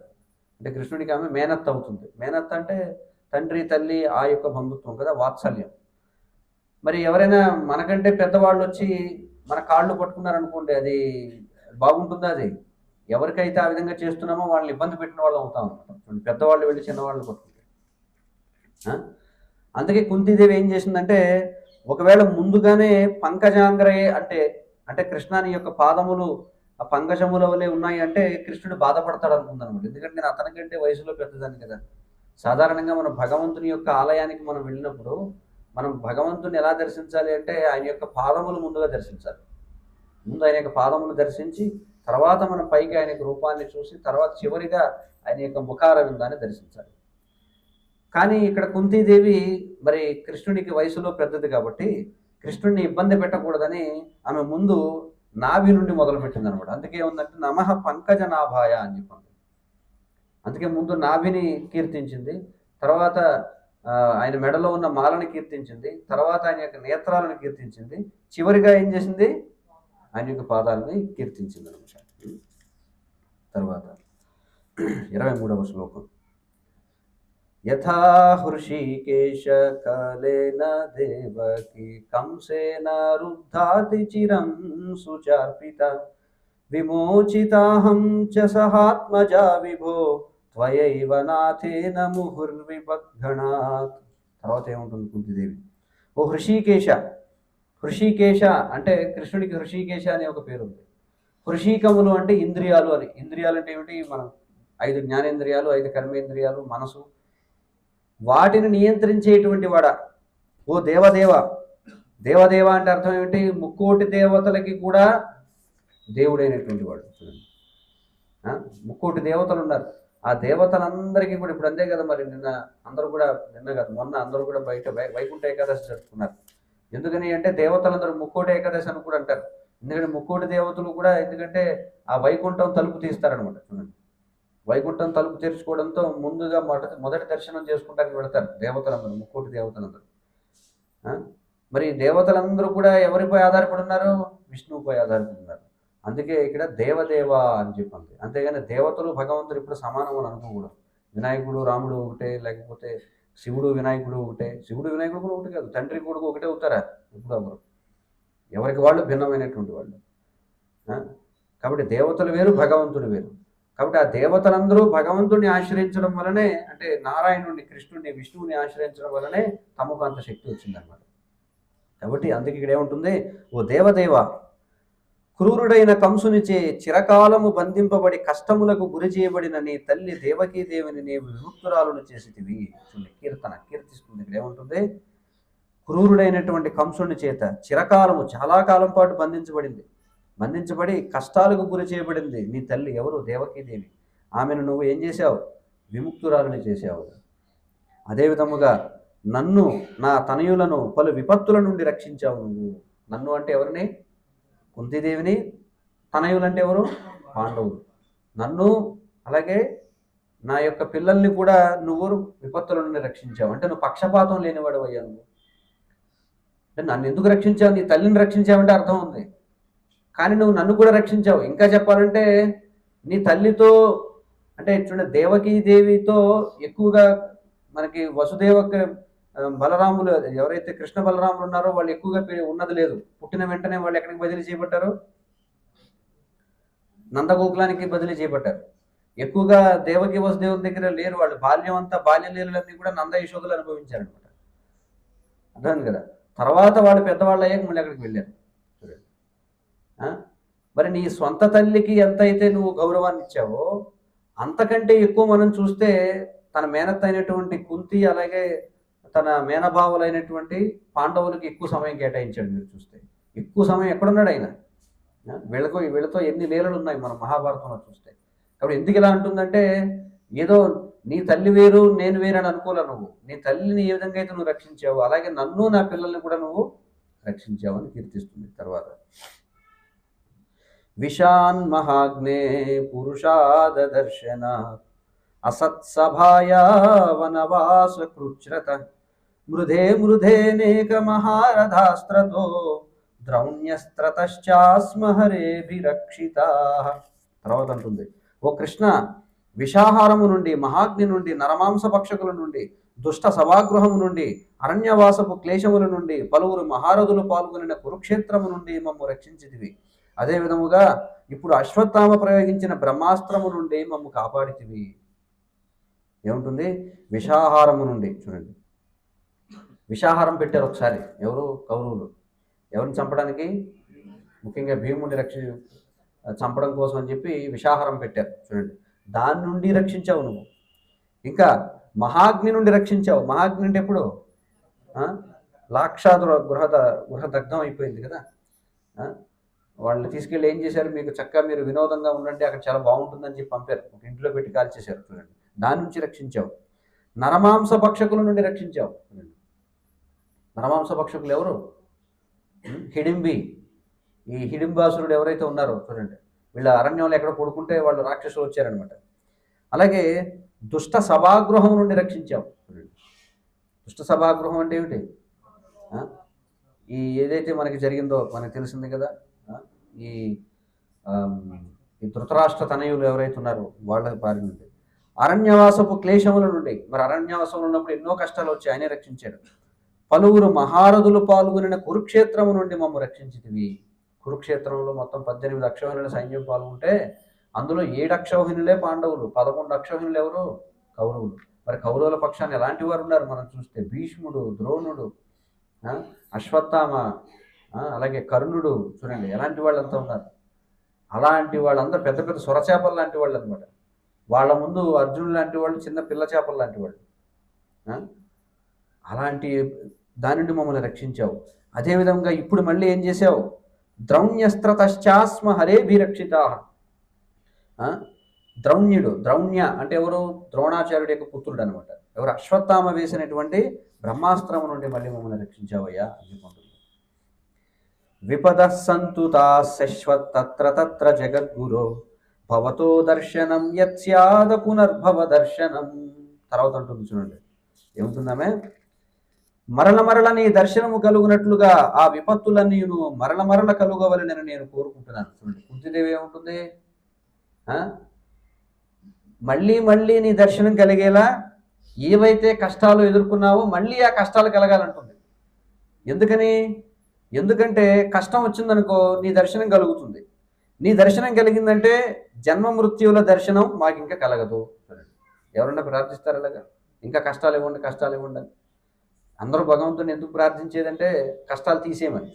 అంటే కృష్ణుడికి ఆమె మేనత్త అవుతుంది. మేనత్త అంటే తండ్రి తల్లి ఆ యొక్క బంధుత్వం కదా, వాత్సల్యం. మరి ఎవరైనా మనకంటే పెద్దవాళ్ళు వచ్చి మన కాళ్ళు పట్టుకున్నారనుకోండి, అది బాగుంటుందా? అది ఎవరికైతే ఆ విధంగా చేస్తున్నామో వాళ్ళని ఇబ్బంది పెట్టిన వాళ్ళు అవుతాం అనమాట. పెద్దవాళ్ళు వెళ్ళి చిన్నవాళ్ళని పట్టుకుంటే. అందుకే కుంతీదేవి ఏం చేసిందంటే ఒకవేళ ముందుగానే పంకజాంగ్రయే అంటే కృష్ణాని యొక్క పాదములు ఆ పంకజముల వలె ఉన్నాయి అంటే కృష్ణుడు బాధపడతాడు అనుకుందనమాట. ఎందుకంటే నేను అతనికంటే వయసులో పెద్దదాన్ని కదా. సాధారణంగా మనం భగవంతుని యొక్క ఆలయానికి మనం వెళ్ళినప్పుడు మనం భగవంతుని ఎలా దర్శించాలి అంటే ఆయన యొక్క పాదములు ముందుగా దర్శించాలి. ముందు ఆయన యొక్క పాదములు దర్శించి తర్వాత మనం పైకి ఆయన యొక్క రూపాన్ని చూసి తర్వాత చివరిగా ఆయన యొక్క ముఖారవిందాన్ని దర్శించాలి. కానీ ఇక్కడ కుంతీదేవి మరి కృష్ణునికి వయసులో పెద్దది కాబట్టి కృష్ణుడిని ఇబ్బంది పెట్టకూడదని ఆమె ముందు నాభి నుండి మొదలుపెట్టింది అనమాట. అందుకే ఏముందంటే నమః పంకజ నాభాయ అని చెప్పండి. అందుకే ముందు నాభిని కీర్తించింది, తర్వాత ఆయన మెడలో ఉన్న మాలను కీర్తించింది, తర్వాత ఆయన యొక్క నేత్రాలను కీర్తించింది, చివరిగా ఏం చేసింది, ఆయన యొక్క పాదాలని కీర్తించింది అనమాట. తర్వాత 23వ శ్లోకం. యథా హృషీకేశ కాలేన దేవకి కంసేన రుద్ధాతి చిరం సుచార్పిత విమోచితాహం చ సహాత్మజా విభో త్వయైవ నాథేన ముహుర్విపద్గణాత్. తర్వాత ఏముంటుంది కుంతిదేవి, ఓ హృషీకేశ. హృషీకేశ అంటే కృష్ణుడికి హృషీకేశ అనే ఒక పేరు ఉంది. హృషీకములు అంటే ఇంద్రియాలు అని. ఇంద్రియాలు అంటే ఏమిటి, మనం 5 జ్ఞానేంద్రియాలు, 5 కర్మేంద్రియాలు, మనసు, వాటిని నియంత్రించేటువంటి వాడ. ఓ దేవదేవ. దేవదేవ అంటే అర్థం ఏమిటి, ముక్కోటి దేవతలకి కూడా దేవుడైనటువంటి వాడు. ముక్కోటి దేవతలు ఉన్నారు. ఆ దేవతలందరికీ కూడా ఇప్పుడు అంతే కదా, మరి నిన్న అందరూ కూడా, నిన్న కాదు మొన్న అందరూ కూడా బయట వైకుంఠ ఏకాదశి జరుపుకున్నారు. ఎందుకని అంటే దేవతలందరూ ముక్కోటి ఏకాదశి అని కూడా అంటారు. ఎందుకంటే ముక్కోటి దేవతలు కూడా, ఎందుకంటే ఆ వైకుంఠం తలుపు తీస్తారనమాట. చూడండి, వైకుంఠం తలుపు తెరుచుకోవడంతో ముందుగా మొదటి దర్శనం చేసుకుంటానికి వెళతారు దేవతలందరూ, ముక్కోటి దేవతలందరూ. మరి దేవతలందరూ కూడా ఎవరిపై ఆధారపడి ఉన్నారు, విష్ణువుపై ఆధారపడి ఉన్నారు. అందుకే ఇక్కడ దేవదేవ అని చెప్పింది. అంతేగాని దేవతలు భగవంతుడు ఇప్పుడు సమానం అని అనుకోకూడదు. వినాయకుడు రాముడు ఒకటే, లేకపోతే శివుడు వినాయకుడు ఒకటే. శివుడు వినాయకుడు కూడా ఒకటి కాదు, తండ్రి కొడుకు ఒకటే అవుతారా? ఇప్పుడు ఎవరు, ఎవరికి వాళ్ళు భిన్నమైనటువంటి వాళ్ళు. కాబట్టి దేవతలు వేరు, భగవంతుడు వేరు. కాబట్టి ఆ దేవతలందరూ భగవంతుడిని ఆశ్రయించడం వలనే, అంటే నారాయణుడిని, కృష్ణుడిని, విష్ణువుని ఆశ్రయించడం వలనే తమకు అంత శక్తి వచ్చిందనమాట. కాబట్టి అందుకే ఇక్కడ ఏముంటుంది, ఓ దేవదేవ, క్రూరుడైన కంసునిచే చిరకాలము బంధింపబడి కష్టములకు గురి చేయబడిన నీ తల్లి దేవకీదేవిని నీవు విముక్తురాలను చేసితివి. కీర్తన కీర్తిస్తుంది. ఇక్కడ ఏముంటుంది, క్రూరుడైనటువంటి కంసుని చేత చిరకాలము, చాలా కాలం పాటు బంధించబడి కష్టాలకు గురి చేయబడింది నీ తల్లి. ఎవరు? దేవకీదేవి. ఆమెను నువ్వు ఏం చేశావు? విముక్తురాలని చేశావు. అదేవిధముగా నన్ను, నా తనయులను పలు విపత్తుల నుండి రక్షించావు నువ్వు. నన్ను అంటే ఎవరిని? కుంతిదేవిని. తనయులంటే ఎవరు? పాండవులు. నన్ను, అలాగే నా యొక్క పిల్లల్ని కూడా నువ్వు విపత్తుల నుండి రక్షించావు. అంటే నువ్వు పక్షపాతం లేనివాడు అయ్యా. నువ్వు అంటే నన్ను ఎందుకు రక్షించావు? నీ తల్లిని రక్షించావంటే అర్థం ఉంది, కానీ నువ్వు నన్ను కూడా రక్షించావు. ఇంకా చెప్పాలంటే నీ తల్లితో, అంటే చూడండి, దేవకీదేవితో ఎక్కువగా మనకి వసుదేవ బలరాములు, ఎవరైతే కృష్ణ బలరాములు ఉన్నారో వాళ్ళు ఎక్కువగా ఉన్నది లేదు. పుట్టిన వెంటనే వాళ్ళు ఎక్కడికి బదిలీ చేయబడ్డారు? నందగోకులానికి బదిలీ చేయబడ్డారు. ఎక్కువగా దేవకి వసుదేవుల దగ్గర లేరు వాళ్ళు. బాల్యం అంతా, బాల్యలీలన్నీ కూడా నంద యశోదలు అనుభవించారనమాట. అర్థం కదా. తర్వాత వాళ్ళు పెద్దవాళ్ళు అయ్యాక మళ్ళీ అక్కడికి వెళ్ళారు. మరి నీ సొంత తల్లికి ఎంత అయితే నువ్వు గౌరవాన్ని ఇచ్చావో, అంతకంటే ఎక్కువ మనం చూస్తే తన మేనత్త అయినటువంటి కుంతి, అలాగే తన మేనభావులైనటువంటి పాండవులకి ఎక్కువ సమయం కేటాయించాడు. మీరు చూస్తే ఎక్కువ సమయం ఎక్కడున్నాడు ఆయన? వీళ్ళతో ఎన్ని లీలలు ఉన్నాయి మనం మహాభారతంలో చూస్తే. కాబట్టి ఎందుకు ఇలా అంటుందంటే, ఏదో నీ తల్లి వేరు నేను వేరు అని అనుకోలే. నువ్వు నీ తల్లిని ఏ విధంగా అయితే నువ్వు రక్షించావు, అలాగే నన్ను, నా పిల్లల్ని కూడా నువ్వు రక్షించావు అని కీర్తిస్తుంది. తర్వాత విశాన్ మహాగ్నే పురుషాదర్శన అసత్సభాయా వనవాస కృచ్రత మృధేనేక మహారథాస్త్రతో ద్రౌణ్యస్త్రతశ్చాస్మ హరేభిరక్షితా. తర్వాత అంటుంది, ఓ కృష్ణ, విషాహారము నుండి, మహాగ్ని నుండి, నరమాంస పక్షకుల నుండి, దుష్ట సభాగృహము నుండి, అరణ్యవాసపు క్లేశముల నుండి, పలువురు మహారథులు పాల్గొనిన కురుక్షేత్రము నుండి మమ్ము రక్షించితివి. అదే విధముగా ఇప్పుడు అశ్వత్థామ ప్రయోగించిన బ్రహ్మాస్త్రము నుండి మమ్ము కాపాడితివి. ఏముంటుంది? విషాహారము నుండి. చూడండి, విషాహారం పెట్టారు ఒకసారి. ఎవరు? కౌరవులు. ఎవరిని చంపడానికి? ముఖ్యంగా భీముడిని చంపడం కోసం అని చెప్పి విషాహారం పెట్టారు. చూడండి, దాని నుండి రక్షించావు నువ్వు. ఇంకా మహాగ్ని నుండి రక్షించావు. మహాగ్ని అంటే ఎప్పుడు? లాక్షాదుల గృహదగ్ధం అయిపోయింది కదా. వాళ్ళని తీసుకెళ్ళి ఏం చేశారు? మీకు చక్కగా మీరు వినోదంగా ఉండండి, అక్కడ చాలా బాగుంటుందని చెప్పి పంపారు. ఒక ఇంట్లో పెట్టి కాల్చేశారు. చూడండి, దాని నుంచి రక్షించావు. నరమాంస భక్షకుల నుండి రక్షించావు. నరమాంస భక్షకులు ఎవరు? హిడింబి. ఈ హిడింబాసురుడు ఎవరైతే ఉన్నారో చూడండి, వీళ్ళ అరణ్యంలో ఎక్కడ పడుకుంటే వాళ్ళు రాక్షసులు వచ్చారనమాట. అలాగే దుష్ట సభాగృహం నుండి రక్షించావు. చూడండి, దుష్ట సభాగృహం అంటే ఏమిటి? ఈ ఏదైతే మనకి జరిగిందో మనకు తెలిసింది కదా. ఈ ఈ ధృతరాష్ట్ర తనయులు ఎవరైతే ఉన్నారో వాళ్ళ బారి నుండి, అరణ్యవాసపు క్లేశముల నుండి. మరి అరణ్యవాసంలో ఉన్నప్పుడు ఎన్నో కష్టాలు వచ్చి ఆయనే రక్షించాడు. పలువురు మహారథులు పాల్గొనిన కురుక్షేత్రము నుండి మమ్మ రక్షించితివి. కురుక్షేత్రంలో మొత్తం 18 అక్షౌహిణుల సైన్యం పాల్గొంటే అందులో 7 అక్షౌహిణులే పాండవులు, 11 అక్షౌహిణులు ఎవరు? కౌరవులు. మరి కౌరవుల పక్షాన్ని ఎలాంటి వారు ఉన్నారు మనం చూస్తే? భీష్ముడు, ద్రోణుడు, అశ్వత్థామ, అలాగే కర్ణుడు, చూడండి ఎలాంటి వాళ్ళంతా ఉన్నారు. అలాంటి వాళ్ళందరూ పెద్ద పెద్ద సొరచేపలు లాంటి వాళ్ళు అనమాట. వాళ్ళ ముందు అర్జునుడు లాంటి వాళ్ళు చిన్న పిల్ల చేపలు లాంటి వాళ్ళు. అలాంటి దాని నుండి మమ్మల్ని రక్షించావు. అదేవిధంగా ఇప్పుడు మళ్ళీ ఏం చేసావు? ద్రౌణ్యస్త్రతశ్చాస్మ హరేభిరక్షితా. ద్రౌణ్యుడు, ద్రౌణ్య అంటే ఎవరు? ద్రోణాచార్యుడి యొక్క పుత్రుడు అనమాట. ఎవరు? అశ్వత్థామ వేసినటువంటి బ్రహ్మాస్త్రము నుండి మళ్ళీ మమ్మల్ని రక్షించావయ్యా అనుకుంటున్నాను. విపద సంతుతా శశ్వత్తత్ర తత్ర జగద్గురో భవతో దర్శనం యత్స్యాద పునర్భవ దర్శనం. తర్వాత అంటుంది చూడండి, ఏముంటుందామే? మరల మరల నీ దర్శనము కలుగునట్లుగా ఆ విపత్తులన్నీను మరల మరల కలుగవలనని నేను కోరుకుంటున్నాను. చూడండి, కుంతిదేవి ఏముంటుంది? మళ్ళీ మళ్ళీ నీ దర్శనం కలిగేలా ఏవైతే కష్టాలు ఎదుర్కొన్నావో మళ్ళీ ఆ కష్టాలు కలగాలంటుంది. ఎందుకని? ఎందుకంటే కష్టం వచ్చిందనుకో నీ దర్శనం కలుగుతుంది. నీ దర్శనం కలిగిందంటే జన్మ మృత్యువుల దర్శనం మాకు ఇంకా కలగదు. ఎవరన్నా ప్రార్థిస్తారు అలాగా? ఇంకా కష్టాలు ఇవ్వండి, కష్టాలు ఇవ్వండి. అందరూ భగవంతుని ఎందుకు ప్రార్థించేదంటే కష్టాలు తీసేయమని.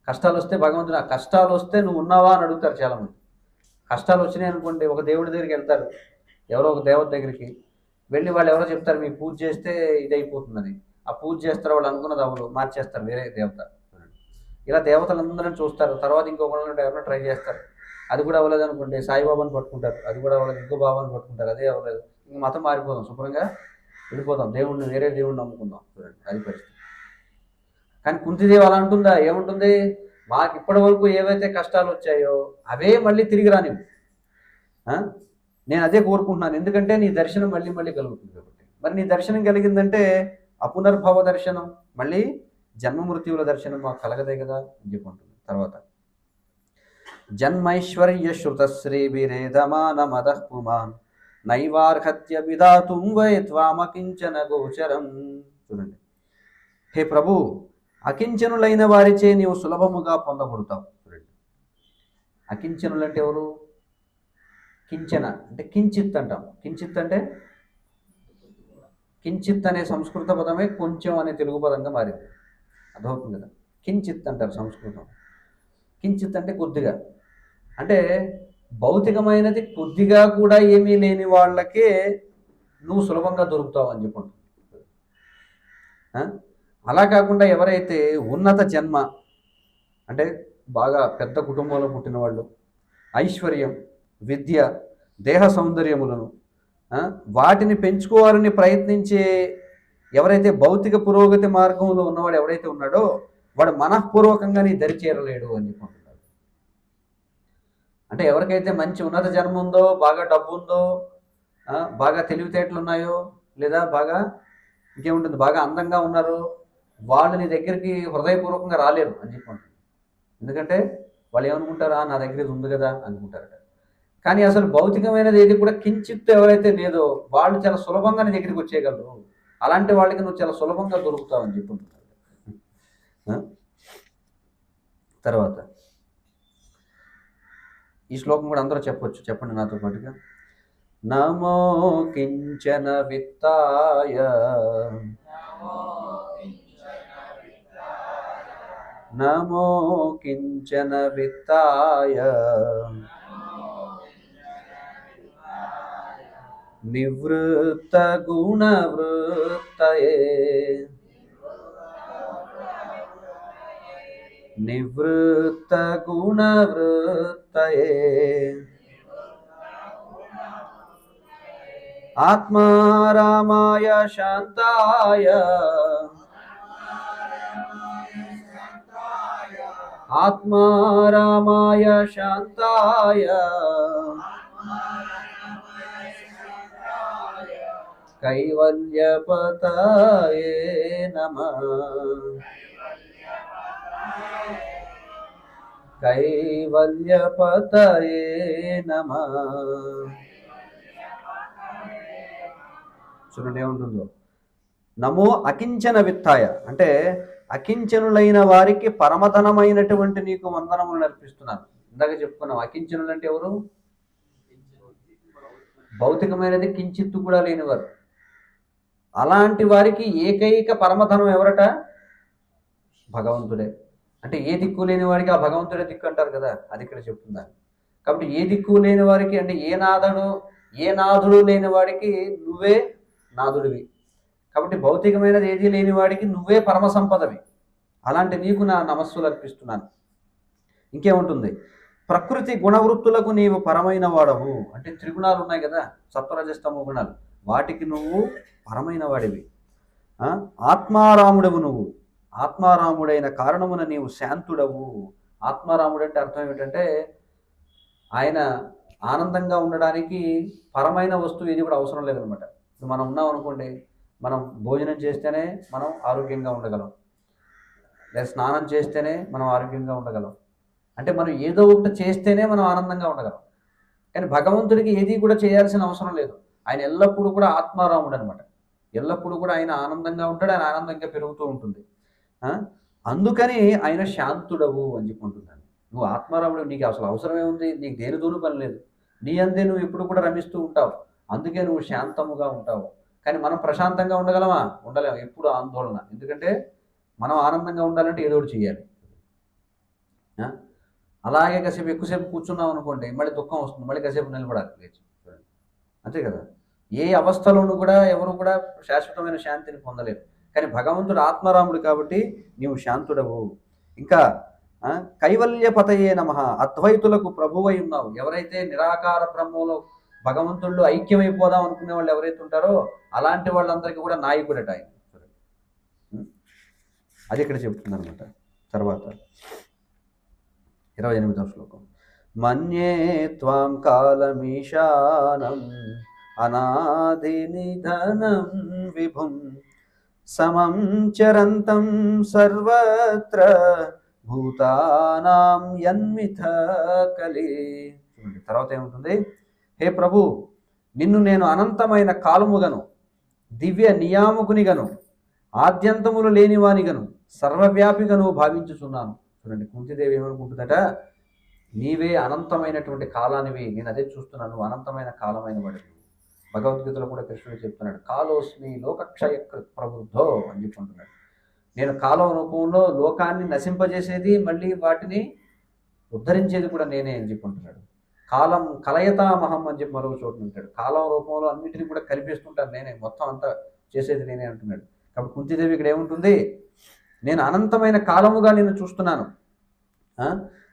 కష్టాలు వస్తే భగవంతుడు, ఆ కష్టాలు వస్తే నువ్వు ఉన్నావా అని అడుగుతారు చాలామంది. కష్టాలు వచ్చినాయి అనుకోండి, ఒక దేవుడి దగ్గరికి వెళ్తారు, ఎవరో ఒక దేవత దగ్గరికి వెళ్ళి వాళ్ళు ఎవరో చెప్తారు మీ పూజ చేస్తే ఇది అయిపోతుందని. ఆ పూజ చేస్తారు, వాళ్ళు అనుకున్నది అవ్వదు, మార్చేస్తారు వేరే దేవత. ఇలా దేవతలందరినీ చూస్తారు, తర్వాత ఇంకొకళ్ళు ఎవరైనా ట్రై చేస్తారు, అది కూడా అవ్వలేదు అనుకోండి సాయిబాబాని పట్టుకుంటారు, అది కూడా అవ్వలేదు ఇంకో బాబాని పట్టుకుంటారు, అదే అవ్వలేదు, ఇంక మతం మారిపోదాం, శుభ్రంగా వెళ్ళిపోదాం, దేవుణ్ణి వేరే దేవుణ్ణి నమ్ముకుందాం. చూడండి, అది పరిస్థితి. కానీ కుంతిదేవి అలా అంటుందా? ఏముంటుంది? మాకు ఇప్పటి వరకు ఏవైతే కష్టాలు వచ్చాయో అవే మళ్ళీ తిరిగి రానివ్వు, నేను అదే కోరుకుంటున్నాను. ఎందుకంటే నీ దర్శనం మళ్ళీ మళ్ళీ కలుగుతుంది కాబట్టి. మరి నీ దర్శనం కలిగిందంటే అపునర్భవ దర్శనం, మళ్ళీ జన్మ మృత్యువుల దర్శనం మాకు కలగదే కదా అని చెప్పుకుంటుంది. తర్వాత జన్మైశ్వర్య శ్రుతశ్రీభిరేధమాన మదః పుమాన్ నైవార్హత్య విధాతుం వై త్వామకించన గోచరం. చూడండి, హే ప్రభు, అకించనులైన వారిచే నీవు సులభముగా పొందబడతావు. చూడండి, అకించనులు అంటే ఎవరు? కించన అంటే కించిత్ అంటాం. కించిత్ అంటే కించిత్ అనే సంస్కృత పదమే కొంచెం అనే తెలుగు పదంగా మారింది. అర్థమవుతుంది కదా? కించిత్ అంటారు సంస్కృతం. కించిత్ అంటే కొద్దిగా, అంటే భౌతికమైనది కొద్దిగా కూడా ఏమీ లేని వాళ్ళకే నువ్వు సులభంగా దొరుకుతావు అని చెప్పుకుంటు. అలా కాకుండా ఎవరైతే ఉన్నత జన్మ అంటే బాగా పెద్ద కుటుంబంలో పుట్టిన వాళ్ళు, ఐశ్వర్యం, విద్య, దేహ సౌందర్యములను వాటిని పెంచుకోవాలని ప్రయత్నించే ఎవరైతే భౌతిక పురోగతి మార్గంలో ఉన్నవాడు ఎవరైతే ఉన్నాడో వాడు మనఃపూర్వకంగా నీ దరి చేరలేడు అని చెప్పుకుంటున్నాడు. అంటే ఎవరికైతే మంచి ఉన్నత జన్మ ఉందో, బాగా డబ్బు ఉందో, బాగా తెలివితేటలు ఉన్నాయో, లేదా బాగా ఇంకేముంటుంది బాగా అందంగా ఉన్నారో వాళ్ళు నీ దగ్గరికి హృదయపూర్వకంగా రాలేరు అని చెప్పుకుంటారు. ఎందుకంటే వాళ్ళు ఏమనుకుంటారా, నా దగ్గర ఇది ఉంది కదా అనుకుంటారట. కానీ అసలు భౌతికమైనది ఏది కూడా కించిత్ ఎవరైతే లేదో వాళ్ళు చాలా సులభంగా నీ దగ్గరికి వచ్చేయగలరు. అలాంటి వాళ్ళకి నువ్వు చాలా సులభంగా దొరుకుతావు అని చెప్పుకుంటున్నాడు. తర్వాత ఈ శ్లోకం కూడా అందరూ చెప్పొచ్చు, చెప్పండి నాతో పాటుగా. నమో కించన విత్తాయ నమో కించన విత్తాయ నివృత్త గుణవృత్తయే నివృత్త గుణవృత్తయే ఆత్మారామాయ శాంతాయ ఆత్మారామాయ శాంతాయ కైవల్యపతాయే నమః. కైవల్యపతయే నమః. చూడండి ఏముంటుందో. నమో అకించన విత్తాయ అంటే అకించనులైన వారికి పరమధనమైనటువంటి నీకు వందనములు నర్పిస్తున్నాను. ఇందాక చెప్పుకున్నాం అకించనులు అంటే ఎవరు? భౌతికమైనది కించిత్తు కూడా లేనివారు. అలాంటి వారికి ఏకైక పరమధనం ఎవరట? భగవంతుడే. అంటే ఏ దిక్కు లేని వాడికి ఆ భగవంతుడే దిక్కు అంటారు కదా, అది ఇక్కడ చెప్తున్నారు. కాబట్టి ఏ దిక్కు లేని వారికి అంటే ఏ నాథుడు లేని వాడికి నువ్వే నాథుడివి. కాబట్టి భౌతికమైనది ఏది లేని వాడికి నువ్వే పరమ సంపదవి. అలాంటి నీకు నా నమస్సులు అర్పిస్తున్నాను. ఇంకేముంటుంది? ప్రకృతి గుణవృత్తులకు నీవు పరమైన వాడవు. అంటే త్రిగుణాలు ఉన్నాయి కదా, సత్వరజస్తమో గుణాలు, వాటికి నువ్వు పరమైన వాడివి. ఆత్మారాముడవు నువ్వు. ఆత్మారాముడైన కారణమున నీవు శాంతుడవు. ఆత్మారాముడు అంటే అర్థం ఏమిటంటే ఆయన ఆనందంగా ఉండడానికి పరమైన వస్తువు ఏది కూడా అవసరం లేదనమాట. మనం ఉన్నాం అనుకోండి, మనం భోజనం చేస్తేనే మనం ఆరోగ్యంగా ఉండగలం, లేదా స్నానం చేస్తేనే మనం ఆరోగ్యంగా ఉండగలం. అంటే మనం ఏదో ఒకటి చేస్తేనే మనం ఆనందంగా ఉండగలం. కానీ భగవంతుడికి ఏది కూడా చేయాల్సిన అవసరం లేదు. ఆయన ఎల్లప్పుడూ కూడా ఆత్మారాముడు అనమాట. ఎల్లప్పుడూ కూడా ఆయన ఆనందంగా ఉంటాడు, ఆయన ఆనందంగా పెరుగుతూ ఉంటుంది. అందుకని ఆయన శాంతుడవు అని చెప్పుకుంటున్నాను. నువ్వు ఆత్మారాముడు, నీకు అసలు అవసరమే ఉంది, నీకు దేనితోనూ పని లేదు, నీ అందే నువ్వు ఎప్పుడు కూడా రమిస్తూ ఉంటావు, అందుకే నువ్వు శాంతముగా ఉంటావు. కానీ మనం ప్రశాంతంగా ఉండగలమా? ఉండలేము. ఎప్పుడు ఆందోళన. ఎందుకంటే మనం ఆనందంగా ఉండాలంటే ఏదో ఒకటి చేయాలి. అలాగే కాసేపు ఎక్కువసేపు కూర్చున్నాం అనుకోండి, మళ్ళీ దుఃఖం వస్తుంది, మళ్ళీ కాసేపు నిలబడాలి లేచి. చూడండి, అంతే కదా. ఏ అవస్థలోనూ కూడా ఎవరు కూడా శాశ్వతమైన శాంతిని పొందలేరు. కానీ భగవంతుడు ఆత్మారాముడు కాబట్టి నీవు శాంతుడవు. ఇంకా కైవల్యపతయే నమః. అద్వైతులకు ప్రభువై ఉన్నావు. ఎవరైతే నిరాకార బ్రహ్మంలో భగవంతుళ్ళు ఐక్యమైపోదాం అనుకునే వాళ్ళు ఎవరైతే ఉంటారో అలాంటి వాళ్ళందరికీ కూడా నాయకుడట ఆయన. అది ఇక్కడ చెప్తుంది అనమాట. తర్వాత 28వ శ్లోకం. మన్యే త్వాం కాలమీశానం అనాది నిధనం విభుం సమం చరంతం సర్వత్ర భూతానాం యన్మిథ కలి. చూడండి తర్వాత ఏముంటుంది. హే ప్రభు, నిన్ను నేను అనంతమైన కాలముగను, దివ్య నియామకునిగను, ఆద్యంతములు లేనివానిగను, సర్వవ్యాపిగను భావించుచున్నాను. చూడండి, కుంతిదేవి ఏమనుకుంటుందట, నీవే అనంతమైనటువంటి కాలానివి, నేను అదే చూస్తున్నాను, అనంతమైన కాలమైన వాడివి. భగవద్గీతలో కూడా కృష్ణుడు చెప్తున్నాడు, కాలోస్మి లోకక్షయ ప్రవృద్ధో అని చెప్పుకుంటున్నాడు. నేను కాలం రూపంలో లోకాన్ని నశింపజేసేది, మళ్ళీ వాటిని ఉద్ధరించేది కూడా నేనే అని చెప్పుకుంటున్నాడు. కాలం కలయతామహం అని చెప్పి మరొక చోటు ఉంటాడు. కాలం రూపంలో అన్నిటిని కూడా కలిపేస్తుంటాను నేనే, మొత్తం అంతా చేసేది నేనే అంటున్నాడు. కాబట్టి కుంతిదేవి ఇక్కడ ఏముంటుంది, నేను అనంతమైన కాలముగా నేను చూస్తున్నాను,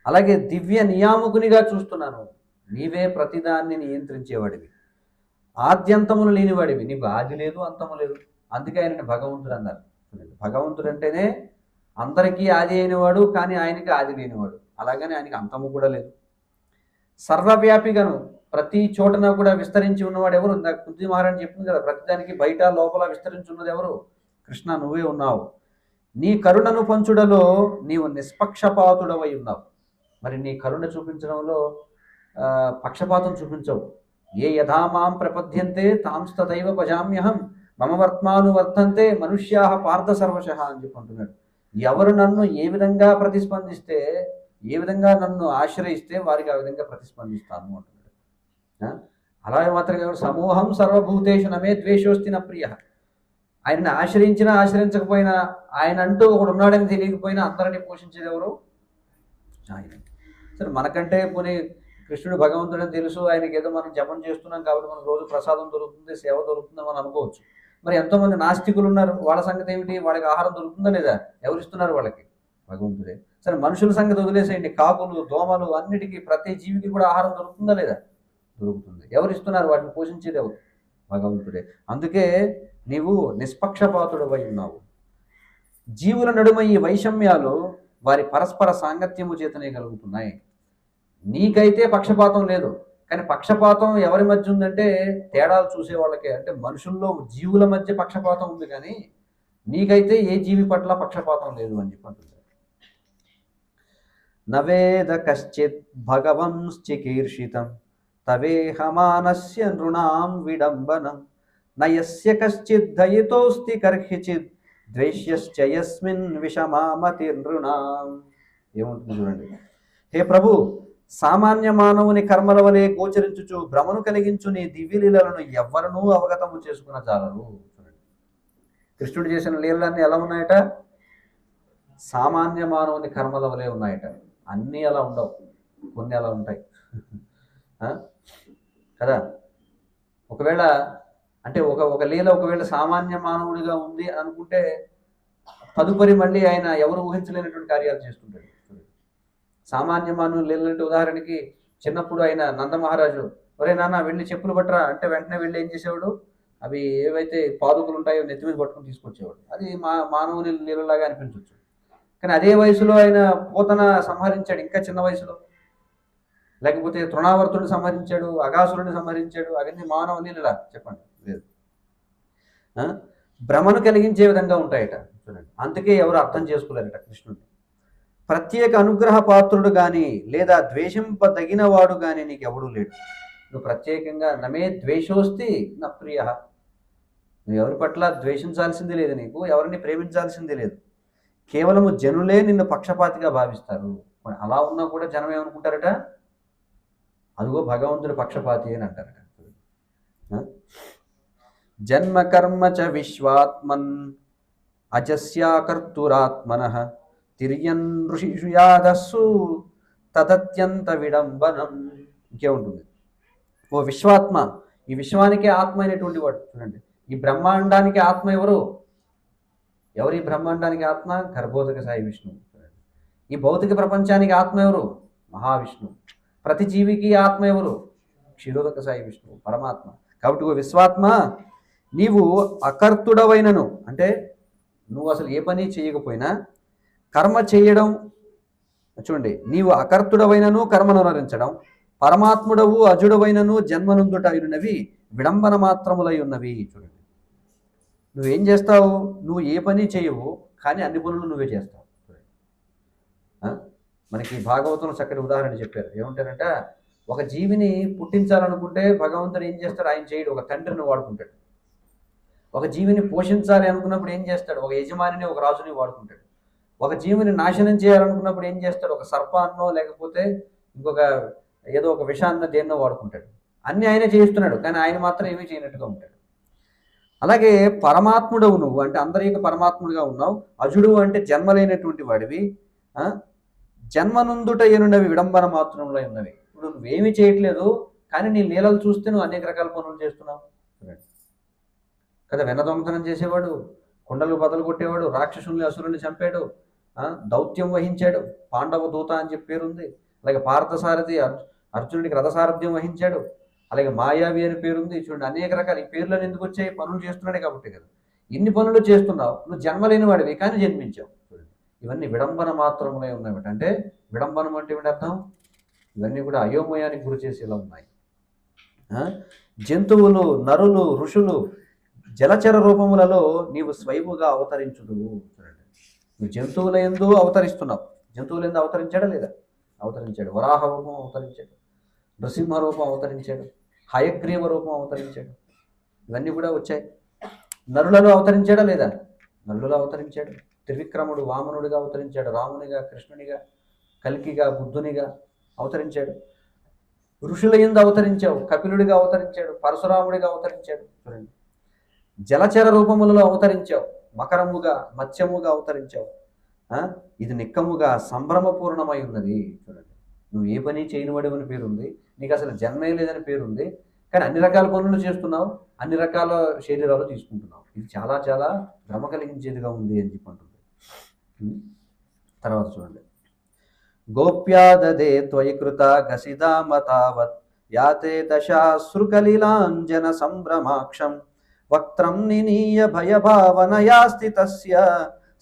అలాగే దివ్య నియామకునిగా చూస్తున్నాను. నీవే ప్రతిదాన్ని నియంత్రించేవాడివి, ఆద్యంతములు లేనివాడివి, నీకు ఆది లేదు అంతము లేదు. అందుకే ఆయనని భగవంతుడు అన్నారు. భగవంతుడు అంటేనే అందరికీ ఆది అయినవాడు, కానీ ఆయనకి ఆది లేనివాడు, అలాగని ఆయనకి అంతము కూడా లేదు. సర్వవ్యాపిగాను ప్రతి చోటన కూడా విస్తరించి ఉన్నవాడు ఎవరు? కుంతి మహారాణి చెప్తుంది కదా, ప్రతిదానికి బయట లోపల విస్తరించి ఉన్నది ఎవరు? కృష్ణ, నువ్వే ఉన్నావు. నీ కరుణను పంచుడలో నీవు నిష్పక్షపాతుడవై ఉన్నావు. మరి నీ కరుణ చూపించడంలో పక్షపాతం చూపించవు. ఏ యథామాం ప్రపద్యంతే తాంస్తదైవ భజామ్యహం మమ వర్త్మాను వర్తంతే మనుష్యా పార్థ సర్వశః అని చెప్పుకుంటున్నాడు. ఎవరు నన్ను ఏ విధంగా ప్రతిస్పందిస్తే, ఏ విధంగా నన్ను ఆశ్రయిస్తే వారికి ఆ విధంగా ప్రతిస్పందిస్తాను అంటున్నాడు. అలాగే మాత్రమే సమూహం సర్వభూతేషు నమే ద్వేషోస్తి న ప్రియ. ఆయన్ని ఆశ్రయించినా ఆశ్రయించకపోయినా, ఆయన అంటూ ఒకడు ఉన్నాడని తెలియకపోయినా అందరినీ పోషించేది ఎవరు? ఆయన. సరే, మనకంటే పోనీ కృష్ణుడు భగవంతుడని తెలుసు, ఆయనకి ఏదో మనం జపం చేస్తున్నాం కాబట్టి మనకు రోజు ప్రసాదం దొరుకుతుంది, సేవ దొరుకుతుందని మనం అనుకోవచ్చు. మరి ఎంతోమంది నాస్తికులు ఉన్నారు, వాళ్ళ సంగతి ఏమిటి? వాళ్ళకి ఆహారం దొరుకుతుందా లేదా? ఎవరు ఇస్తున్నారు వాళ్ళకి? భగవంతుడే. సరే, మనుషుల సంగతి వదిలేసేయండి, కాకులు దోమలు అన్నిటికీ ప్రతి జీవికి కూడా ఆహారం దొరుకుతుందా లేదా? దొరుకుతుంది. ఎవరు ఇస్తున్నారు? వాటిని పోషించేది ఎవరు? భగవంతుడే. అందుకే నీవు నిష్పక్షపాతుడవై ఉన్నావు. జీవుల నడుమ ఈ వైషమ్యాలు వారి పరస్పర సాంగత్యము చేతనే కలుగుతున్నాయి. నీకైతే పక్షపాతం లేదు, కానీ పక్షపాతం ఎవరి మధ్య ఉందంటే తేడాలు చూసే వాళ్ళకే, అంటే మనుషుల్లో జీవుల మధ్య పక్షపాతం ఉంది, కానీ నీకైతే ఏ జీవి పట్ల పక్షపాతం లేదు అని చెప్పి అంటుంది. నవేద కశ్చిత్ భగవంశ్చికీర్షితం తవేహమానస్య నృణాం విడంబనం నయస్య కశ్చిత్ దయితోస్తి కర్హిచిత్ ద్వేష్యశ్చ యస్మిన్ విషమామతి నృణాం. ఏముంటుంది చూడండి. హే ప్రభు, సామాన్య మానవుని కర్మల వలె గోచరించుచు భ్రమను కలిగించు నీ దివ్యలీలను ఎవ్వరనూ అవగతము చేసుకున్న జాలరు. చూడండి, కృష్ణుడు చేసిన లీలలన్నీ ఎలా ఉన్నాయట? సామాన్య మానవుని కర్మల వలె ఉన్నాయట. అన్నీ అలా ఉండవు, కొన్ని అలా ఉంటాయి కదా. ఒకవేళ అంటే ఒక లీల ఒకవేళ సామాన్య మానవుడిగా ఉంది అనుకుంటే తదుపరి మళ్ళీ ఆయన ఎవరు ఊహించలేనటువంటి కార్యాలు చేస్తుంటాడు. సామాన్య మానవులు లీలంటే ఉదాహరణకి చిన్నప్పుడు ఆయన నందమహారాజు, ఒరే నాన్న వెళ్ళి చెప్పులు పట్టరా అంటే వెంటనే వెళ్ళి ఏం చేసేవాడు? అవి ఏవైతే పాదుకులు ఉంటాయో నెత్తి మీద పట్టుకుని తీసుకొచ్చేవాడు. అది మానవుని లీలలాగా అనిపించవచ్చు. కానీ అదే వయసులో ఆయన పోతన సంహరించాడు, ఇంకా చిన్న వయసులో. లేకపోతే తృణావర్తుడిని సంహరించాడు, అగాసురుడిని సంహరించాడు. అవన్నీ మానవ లీలలా? చెప్పండి, లేదు. భ్రమను కలిగించే విధంగా ఉంటాయట. చూడండి, అందుకే ఎవరు అర్థం చేసుకోలేరట కృష్ణుడిని. ప్రత్యేక అనుగ్రహ పాత్రుడు కానీ లేదా ద్వేషింపదగిన వాడు కానీ నీకు ఎవడూ లేడు. నువ్వు ప్రత్యేకంగా నమే ద్వేషోస్తి నా ప్రియ, నువ్వు ఎవరి పట్ల ద్వేషించాల్సింది లేదు, నీకు ఎవరిని ప్రేమించాల్సింది లేదు. కేవలము జనులే నిన్ను పక్షపాతిగా భావిస్తారు. అలా ఉన్నా కూడా జనం ఏమనుకుంటారట? అదిగో భగవంతుడు పక్షపాతి అని అంటారట. జన్మ కర్మ చ విశ్వాత్మన్ అజస్యాకర్తురాత్మనః తిర్యన్ ఋషిషు యాదస్సు తదత్యంత విడంబనం. ఇంకేముంటుంది? ఓ విశ్వాత్మ, ఈ విశ్వానికే ఆత్మ అయినటువంటి వాడు. చూడండి, ఈ బ్రహ్మాండానికి ఆత్మ ఎవరు? ఎవరు ఈ బ్రహ్మాండానికి ఆత్మ? గర్భోదక సాయి విష్ణువు. ఈ భౌతిక ప్రపంచానికి ఆత్మ ఎవరు? మహావిష్ణువు. ప్రతి జీవికి ఆత్మ ఎవరు? క్షీరోదక సాయి విష్ణువు, పరమాత్మ. కాబట్టి ఓ విశ్వాత్మ, నీవు అకర్తుడవైనను అంటే నువ్వు అసలు ఏ పని చేయకపోయినా కర్మ చేయడం, చూడండి, నీవు అకర్తుడవైనను కర్మను నరించడం, పరమాత్ముడవు అజుడవైనను జన్మనుందుట అయినవి విడంబన మాత్రములై ఉన్నవి. చూడండి, నువ్వేం చేస్తావు? నువ్వు ఏ పని చేయవు, కానీ అన్ని పనులు నువ్వే చేస్తావు. మనకి భాగవతంలో చక్కటి ఉదాహరణ చెప్పారు. ఏమంటారంట, ఒక జీవిని పుట్టించాలనుకుంటే భగవంతుడు ఏం చేస్తాడు? ఆయన చేయడు, ఒక తండ్రిని వాడుకుంటాడు. ఒక జీవిని పోషించాలి అనుకున్నప్పుడు ఏం చేస్తాడు? ఒక యజమానిని, ఒక రాజుని వాడుకుంటాడు. ఒక జీవిని నాశనం చేయాలనుకున్నప్పుడు ఏం చేస్తాడు? ఒక సర్పాన్నో లేకపోతే ఇంకొక ఏదో ఒక విషాన్న దేన్నో వాడుకుంటాడు. అన్నీ ఆయనే చేయిస్తున్నాడు, కానీ ఆయన మాత్రం ఏమీ చేయనట్టుగా ఉంటాడు. అలాగే పరమాత్ముడవు నువ్వు, అంటే అందరికీ పరమాత్ముడిగా ఉన్నావు. అజుడు అంటే జన్మలేనటువంటి వాడివి. జన్మనుందుట ఎనున్నవి విడంబన మాత్రంలో ఉన్నవి. ఇప్పుడు నువ్వేమీ చేయట్లేదు, కానీ నీ లీలలు చూస్తే నువ్వు అనేక రకాల పనులు చేస్తున్నావు కదా. వెన్న దొంగతనం చేసేవాడు, కుండలు బదలు కొట్టేవాడు, రాక్షసుల్ని అసురుల్ని చంపాడు, దౌత్యం వహించాడు, పాండవ దూత అని చెప్పి పేరుంది. అలాగే పార్థసారథి అర్జునుడికి రథసారథ్యం వహించాడు. అలాగే మాయావి అని పేరుంది. చూడండి, అనేక రకాల ఈ పేర్లను ఎందుకు వచ్చాయి? పనులు చేస్తున్నాడే కాబట్టి కదా. ఇన్ని పనులు చేస్తున్నావు, నువ్వు జన్మలేని వాడివి కానీ జన్మించావు. చూడండి, ఇవన్నీ విడంబన మాత్రమే ఉన్నాయి. అంటే విడంబనం అంటే ఏమిటి అర్థం? ఇవన్నీ కూడా అయోమయానికి గురి చేసేలా ఉన్నాయి. జంతువులు, నరులు, ఋషులు, జలచర రూపములలో నీవు స్వయముగా అవతరించుదు. చూడండి, నువ్వు జంతువుల యందు అవతరిస్తున్నావు. జంతువుల యందు అవతరించాడా లేదా? అవతరించాడు. వరాహ రూపం అవతరించాడు, నృసింహ రూపం అవతరించాడు, హయగ్రీవ రూపం అవతరించాడు. ఇవన్నీ కూడా వచ్చాయి. నరులలో అవతరించాడా లేదా? నరులలో అవతరించాడు. త్రివిక్రముడు వామనుడిగా అవతరించాడు, రామునిగా, కృష్ణునిగా, కల్కిగా, బుద్ధునిగా అవతరించాడు. ఋషుల యందు అవతరించావు, కపిలుడిగా అవతరించాడు, పరశురాముడిగా అవతరించాడు. చూడండి, జలచర రూపములలో అవతరించావు, మకరముగా, మత్స్యముగా అవతరించావు. ఇది నిక్కముగా సంభ్రమపూర్ణమై ఉన్నది. చూడండి, నువ్వు ఏ పని చేయనివాడు అని పేరుంది, నీకు అసలు జన్మే లేదని పేరుంది, కానీ అన్ని రకాల పనులు చేస్తున్నావు, అన్ని రకాల శరీరాలు తీసుకుంటున్నావు. ఇది చాలా చాలా భ్రమ కలిగించేదిగా ఉంది అని చెప్పి అంటుంది. తర్వాత చూడండి, గోప్యాదదే త్వయి కృత గసిదామతావత్ యాతే దశాశ్రుకలిలాంజన సంభ్రమాక్షం వక్త్రం నినీయ భయభావనయా స్థితస్య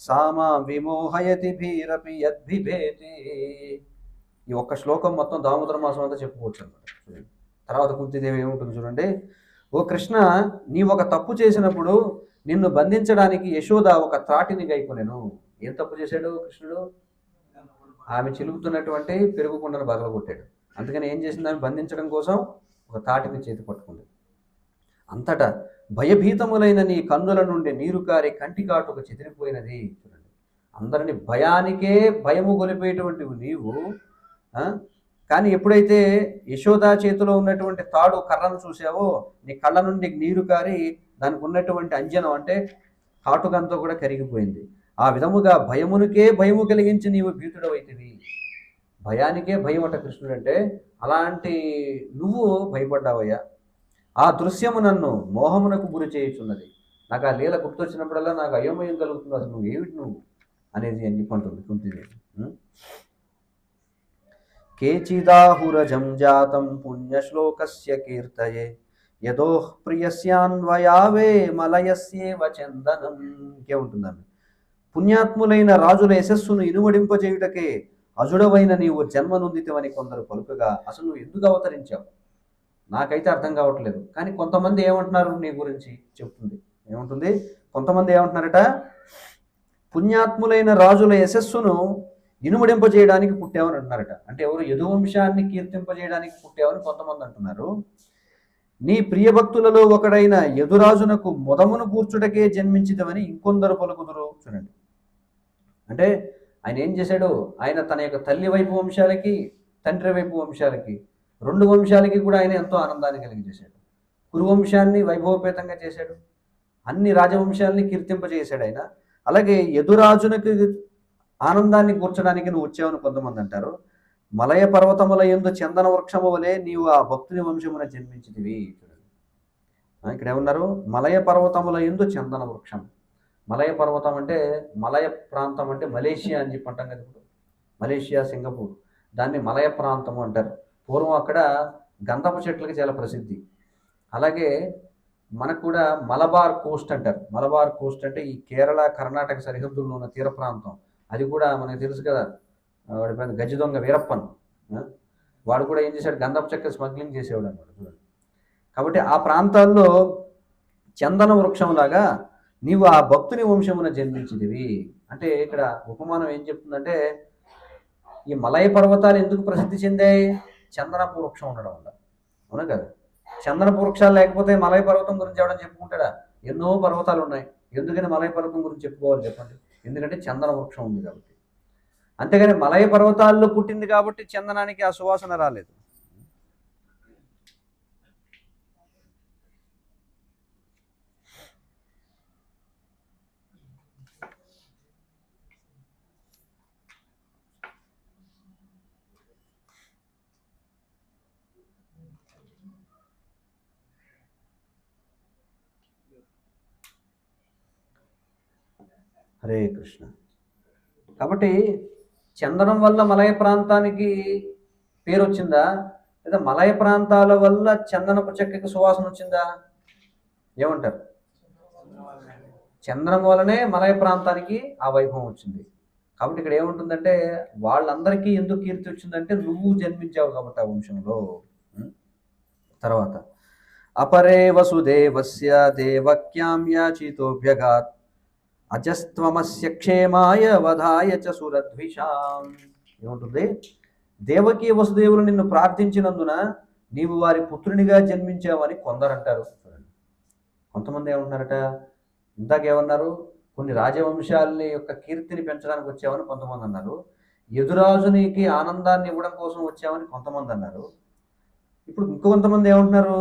సామా విమోహయతి భీరపి యద్భిభేతి. ఈ ఒక్క శ్లోకం మొత్తం దామోదర మాసం అంతా చెప్పుకోవచ్చు అన్నమాట. తర్వాత కుంతిదేవి ఏముంటుంది చూడండి, ఓ కృష్ణ, నీవు ఒక తప్పు చేసినప్పుడు నిన్ను బంధించడానికి యశోద ఒక త్రాటిని గైకొనెను. ఏం తప్పు చేశాడు కృష్ణుడు? ఆమె చిలుకుతున్నటువంటి పెరుగు కుండను బగలగొట్టాడు. అందుకని ఏం చేసింది? ఆమె బంధించడం కోసం ఒక తాటిని చేతి పట్టుకుంది. అంతటా భయభీతములైన నీ కన్నుల నుండి నీరు కారి కంటి కాటుక చెదిరిపోయినది. చూడండి, అందరిని భయానికే భయము గొలిపేటువంటివి నీవు. కానీ ఎప్పుడైతే యశోదా చేతిలో ఉన్నటువంటి తాడు కర్రను చూసావో నీ కళ్ళ నుండి నీరు కారి దానికి ఉన్నటువంటి అంజనం అంటే కాటుకంతో కూడా కరిగిపోయింది. ఆ విధముగా భయమునికే భయము కలిగించి నీవు భీతుడవైతివి. భయానికే భయం అట కృష్ణుడు అంటే, అలాంటి నువ్వు భయపడ్డావయ్యా. ఆ దృశ్యము నన్ను మోహమునకు గురి చేయుచున్నది. నాకు ఆ లీల గుర్తొచ్చినప్పుడల్లా నాకు అయోమయం కలుగుతుంది. అసలు నువ్వు ఏమిటి నువ్వు అనేది అని చెప్పంటుంది కుంతిదేవి. కేచిదాహురజం జాతం పుణ్యశ్లోకస్య కీర్తయే యదో ప్రియస్యాన్వయావే మలయస్యేవ చందనం. ఇంకేముంటుందండి, పుణ్యాత్ములైన రాజుల యశస్సును ఇనుమడింపజేయుటకే అజుడవైన నీవు జన్మనొందితివని కొందరు పలుకగా అసలు నువ్వు ఎందుకు అవతరించావు నాకైతే అర్థం కావట్లేదు. కానీ కొంతమంది ఏమంటున్నారు నీ గురించి చెప్తుంది. ఏముంటుంది? కొంతమంది ఏమంటున్నారట, పుణ్యాత్ములైన రాజుల యశస్సును ఇనుమడింపజేయడానికి పుట్టావని అంటున్నారట. అంటే ఎవరు? యదువంశాన్ని కీర్తింపజేయడానికి పుట్టావని కొంతమంది అంటున్నారు. నీ ప్రియభక్తులలో ఒకడైన యదురాజునకు మొదమును కూర్చుటకే జన్మించిదవని ఇంకొందరు పలుకుదురు. చూడండి, అంటే ఆయన ఏం చేశాడు? ఆయన తన యొక్క తల్లి వైపు వంశాలకి తండ్రి వైపు వంశాలకి రెండు వంశాలకి కూడా ఆయన ఎంతో ఆనందాన్ని కలిగజేశాడు. కురువంశాన్ని వైభవపేతంగా చేశాడు, అన్ని రాజవంశాలని కీర్తింపజేశాడు ఆయన. అలాగే యదురాజునకు ఆనందాన్ని కూర్చడానికి నువ్వు వచ్చావని కొంతమంది అంటారు. మలయ పర్వతముల యందు చందన వృక్షము వలె నీవు ఆ భక్తుని వంశమున జన్మించితివి. ఇక్కడ ఏమన్నారు? మలయ పర్వతముల యందు చందన వృక్షం. మలయ పర్వతం అంటే మలయ ప్రాంతం అంటే మలేషియా అని చెప్పి అంటాం కదా. ఇప్పుడు మలేషియా, సింగపూర్, దాన్ని మలయ ప్రాంతము అంటారు. పూర్వం అక్కడ గంధపు చెట్లకి చాలా ప్రసిద్ధి. అలాగే మనకు కూడా మలబార్ కోస్ట్ అంటారు. మలబార్ కోస్ట్ అంటే ఈ కేరళ కర్ణాటక సరిహద్దుల్లో ఉన్న తీర ప్రాంతం. అది కూడా మనకు తెలుసు కదా, వాడి పైన గజ దొంగ వీరప్పన్, వాడు కూడా ఏం చేశాడు? గంధపు చెక్క స్మగ్లింగ్ చేసేవాడు అనమాట. చూడండి, కాబట్టి ఆ ప్రాంతాల్లో చందన వృక్షంలాగా నీవు ఆ భక్తుని వంశమున జన్మించిదివి. అంటే ఇక్కడ ఉపమానం ఏం చెప్తుందంటే, ఈ మలయ పర్వతాలు ఎందుకు ప్రసిద్ధి చెందాయి? చందనపు వృక్షం ఉండడం వల్ల. అవునా కదా? చందనపు వృక్షాలు లేకపోతే మలయ పర్వతం గురించి ఎవడని చెప్పుకుంటాడా? ఎన్నో పర్వతాలు ఉన్నాయి, ఎందుకని మలయ పర్వతం గురించి చెప్పుకోవాలి చెప్పండి? ఎందుకంటే చందన వృక్షం ఉంది కాబట్టి. అంతేగాని మలయ పర్వతాల్లో పుట్టింది కాబట్టి చందనానికి ఆ సువాసన రాలేదు. హరే కృష్ణ. కాబట్టి చందనం వల్ల మలయ ప్రాంతానికి పేరు వచ్చిందా, లేదా మలయ ప్రాంతాల వల్ల చందనపు చెక్కకి సువాసన వచ్చిందా? ఏమంటారు? చందనం వల్లనే మలయ ప్రాంతానికి ఆ వైభవం వచ్చింది. కాబట్టి ఇక్కడ ఏముంటుందంటే, వాళ్ళందరికీ ఎందుకు కీర్తి వచ్చిందంటే నువ్వు జన్మించావు కాబట్టి ఆ వంశంలో. తర్వాత అపరే వసుదేవస్య దేవక్యాం యాచితోభ్యగాత్ అజస్త్వమస్య క్షేమాయ వధాయ చ సురద్విషాం. ఏముంటుంది? దేవకీ వసుదేవులు నిన్ను ప్రార్థించినందున నీవు వారి పుత్రునిగా జన్మించావని కొందరంటారు. కొంతమంది ఏమంటున్నారట? ఇందాకేమన్నారు? కొన్ని రాజవంశాలని యొక్క కీర్తిని పెంచడానికి వచ్చామని కొంతమంది అన్నారు. యదురాజునికి ఆనందాన్ని ఇవ్వడం కోసం వచ్చామని కొంతమంది అన్నారు. ఇప్పుడు ఇంకొంతమంది ఏమంటున్నారు?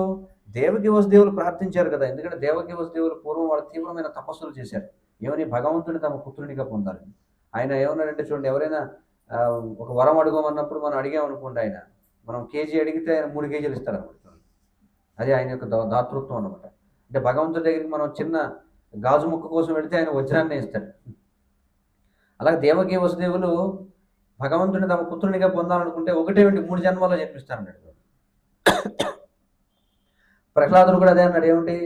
దేవకీ వసుదేవులు ప్రార్థించారు కదా, ఎందుకంటే దేవకీ వసుదేవులు పూర్వం వాళ్ళు తీవ్రమైన తపస్సులు చేశారు. ఏమని? భగవంతుని తమ పుత్రునిగా పొందాలని. ఆయన ఏమన్నాడంటే చూడండి, ఎవరైనా ఒక వరం అడుగమన్నప్పుడు మనం అడిగామనుకోండి, ఆయన మనం కేజీ అడిగితే ఆయన 3 కేజీలు ఇస్తారన్నమాట. అది ఆయన యొక్క దాతృత్వం అనమాట. అంటే భగవంతుడి దగ్గరికి మనం చిన్న గాజు ముక్క కోసం వెళితే ఆయన వజ్రాన్ని ఇస్తాడు. అలాగే దేవకీ వసుదేవులు భగవంతుని తమ పుత్రునిగా పొందాలనుకుంటే ఒకటే 3 జన్మల్లో జన్మిస్తారన్నాడు. ప్రహ్లాదుడు కూడా అదే అన్నాడు. ఏమిటి?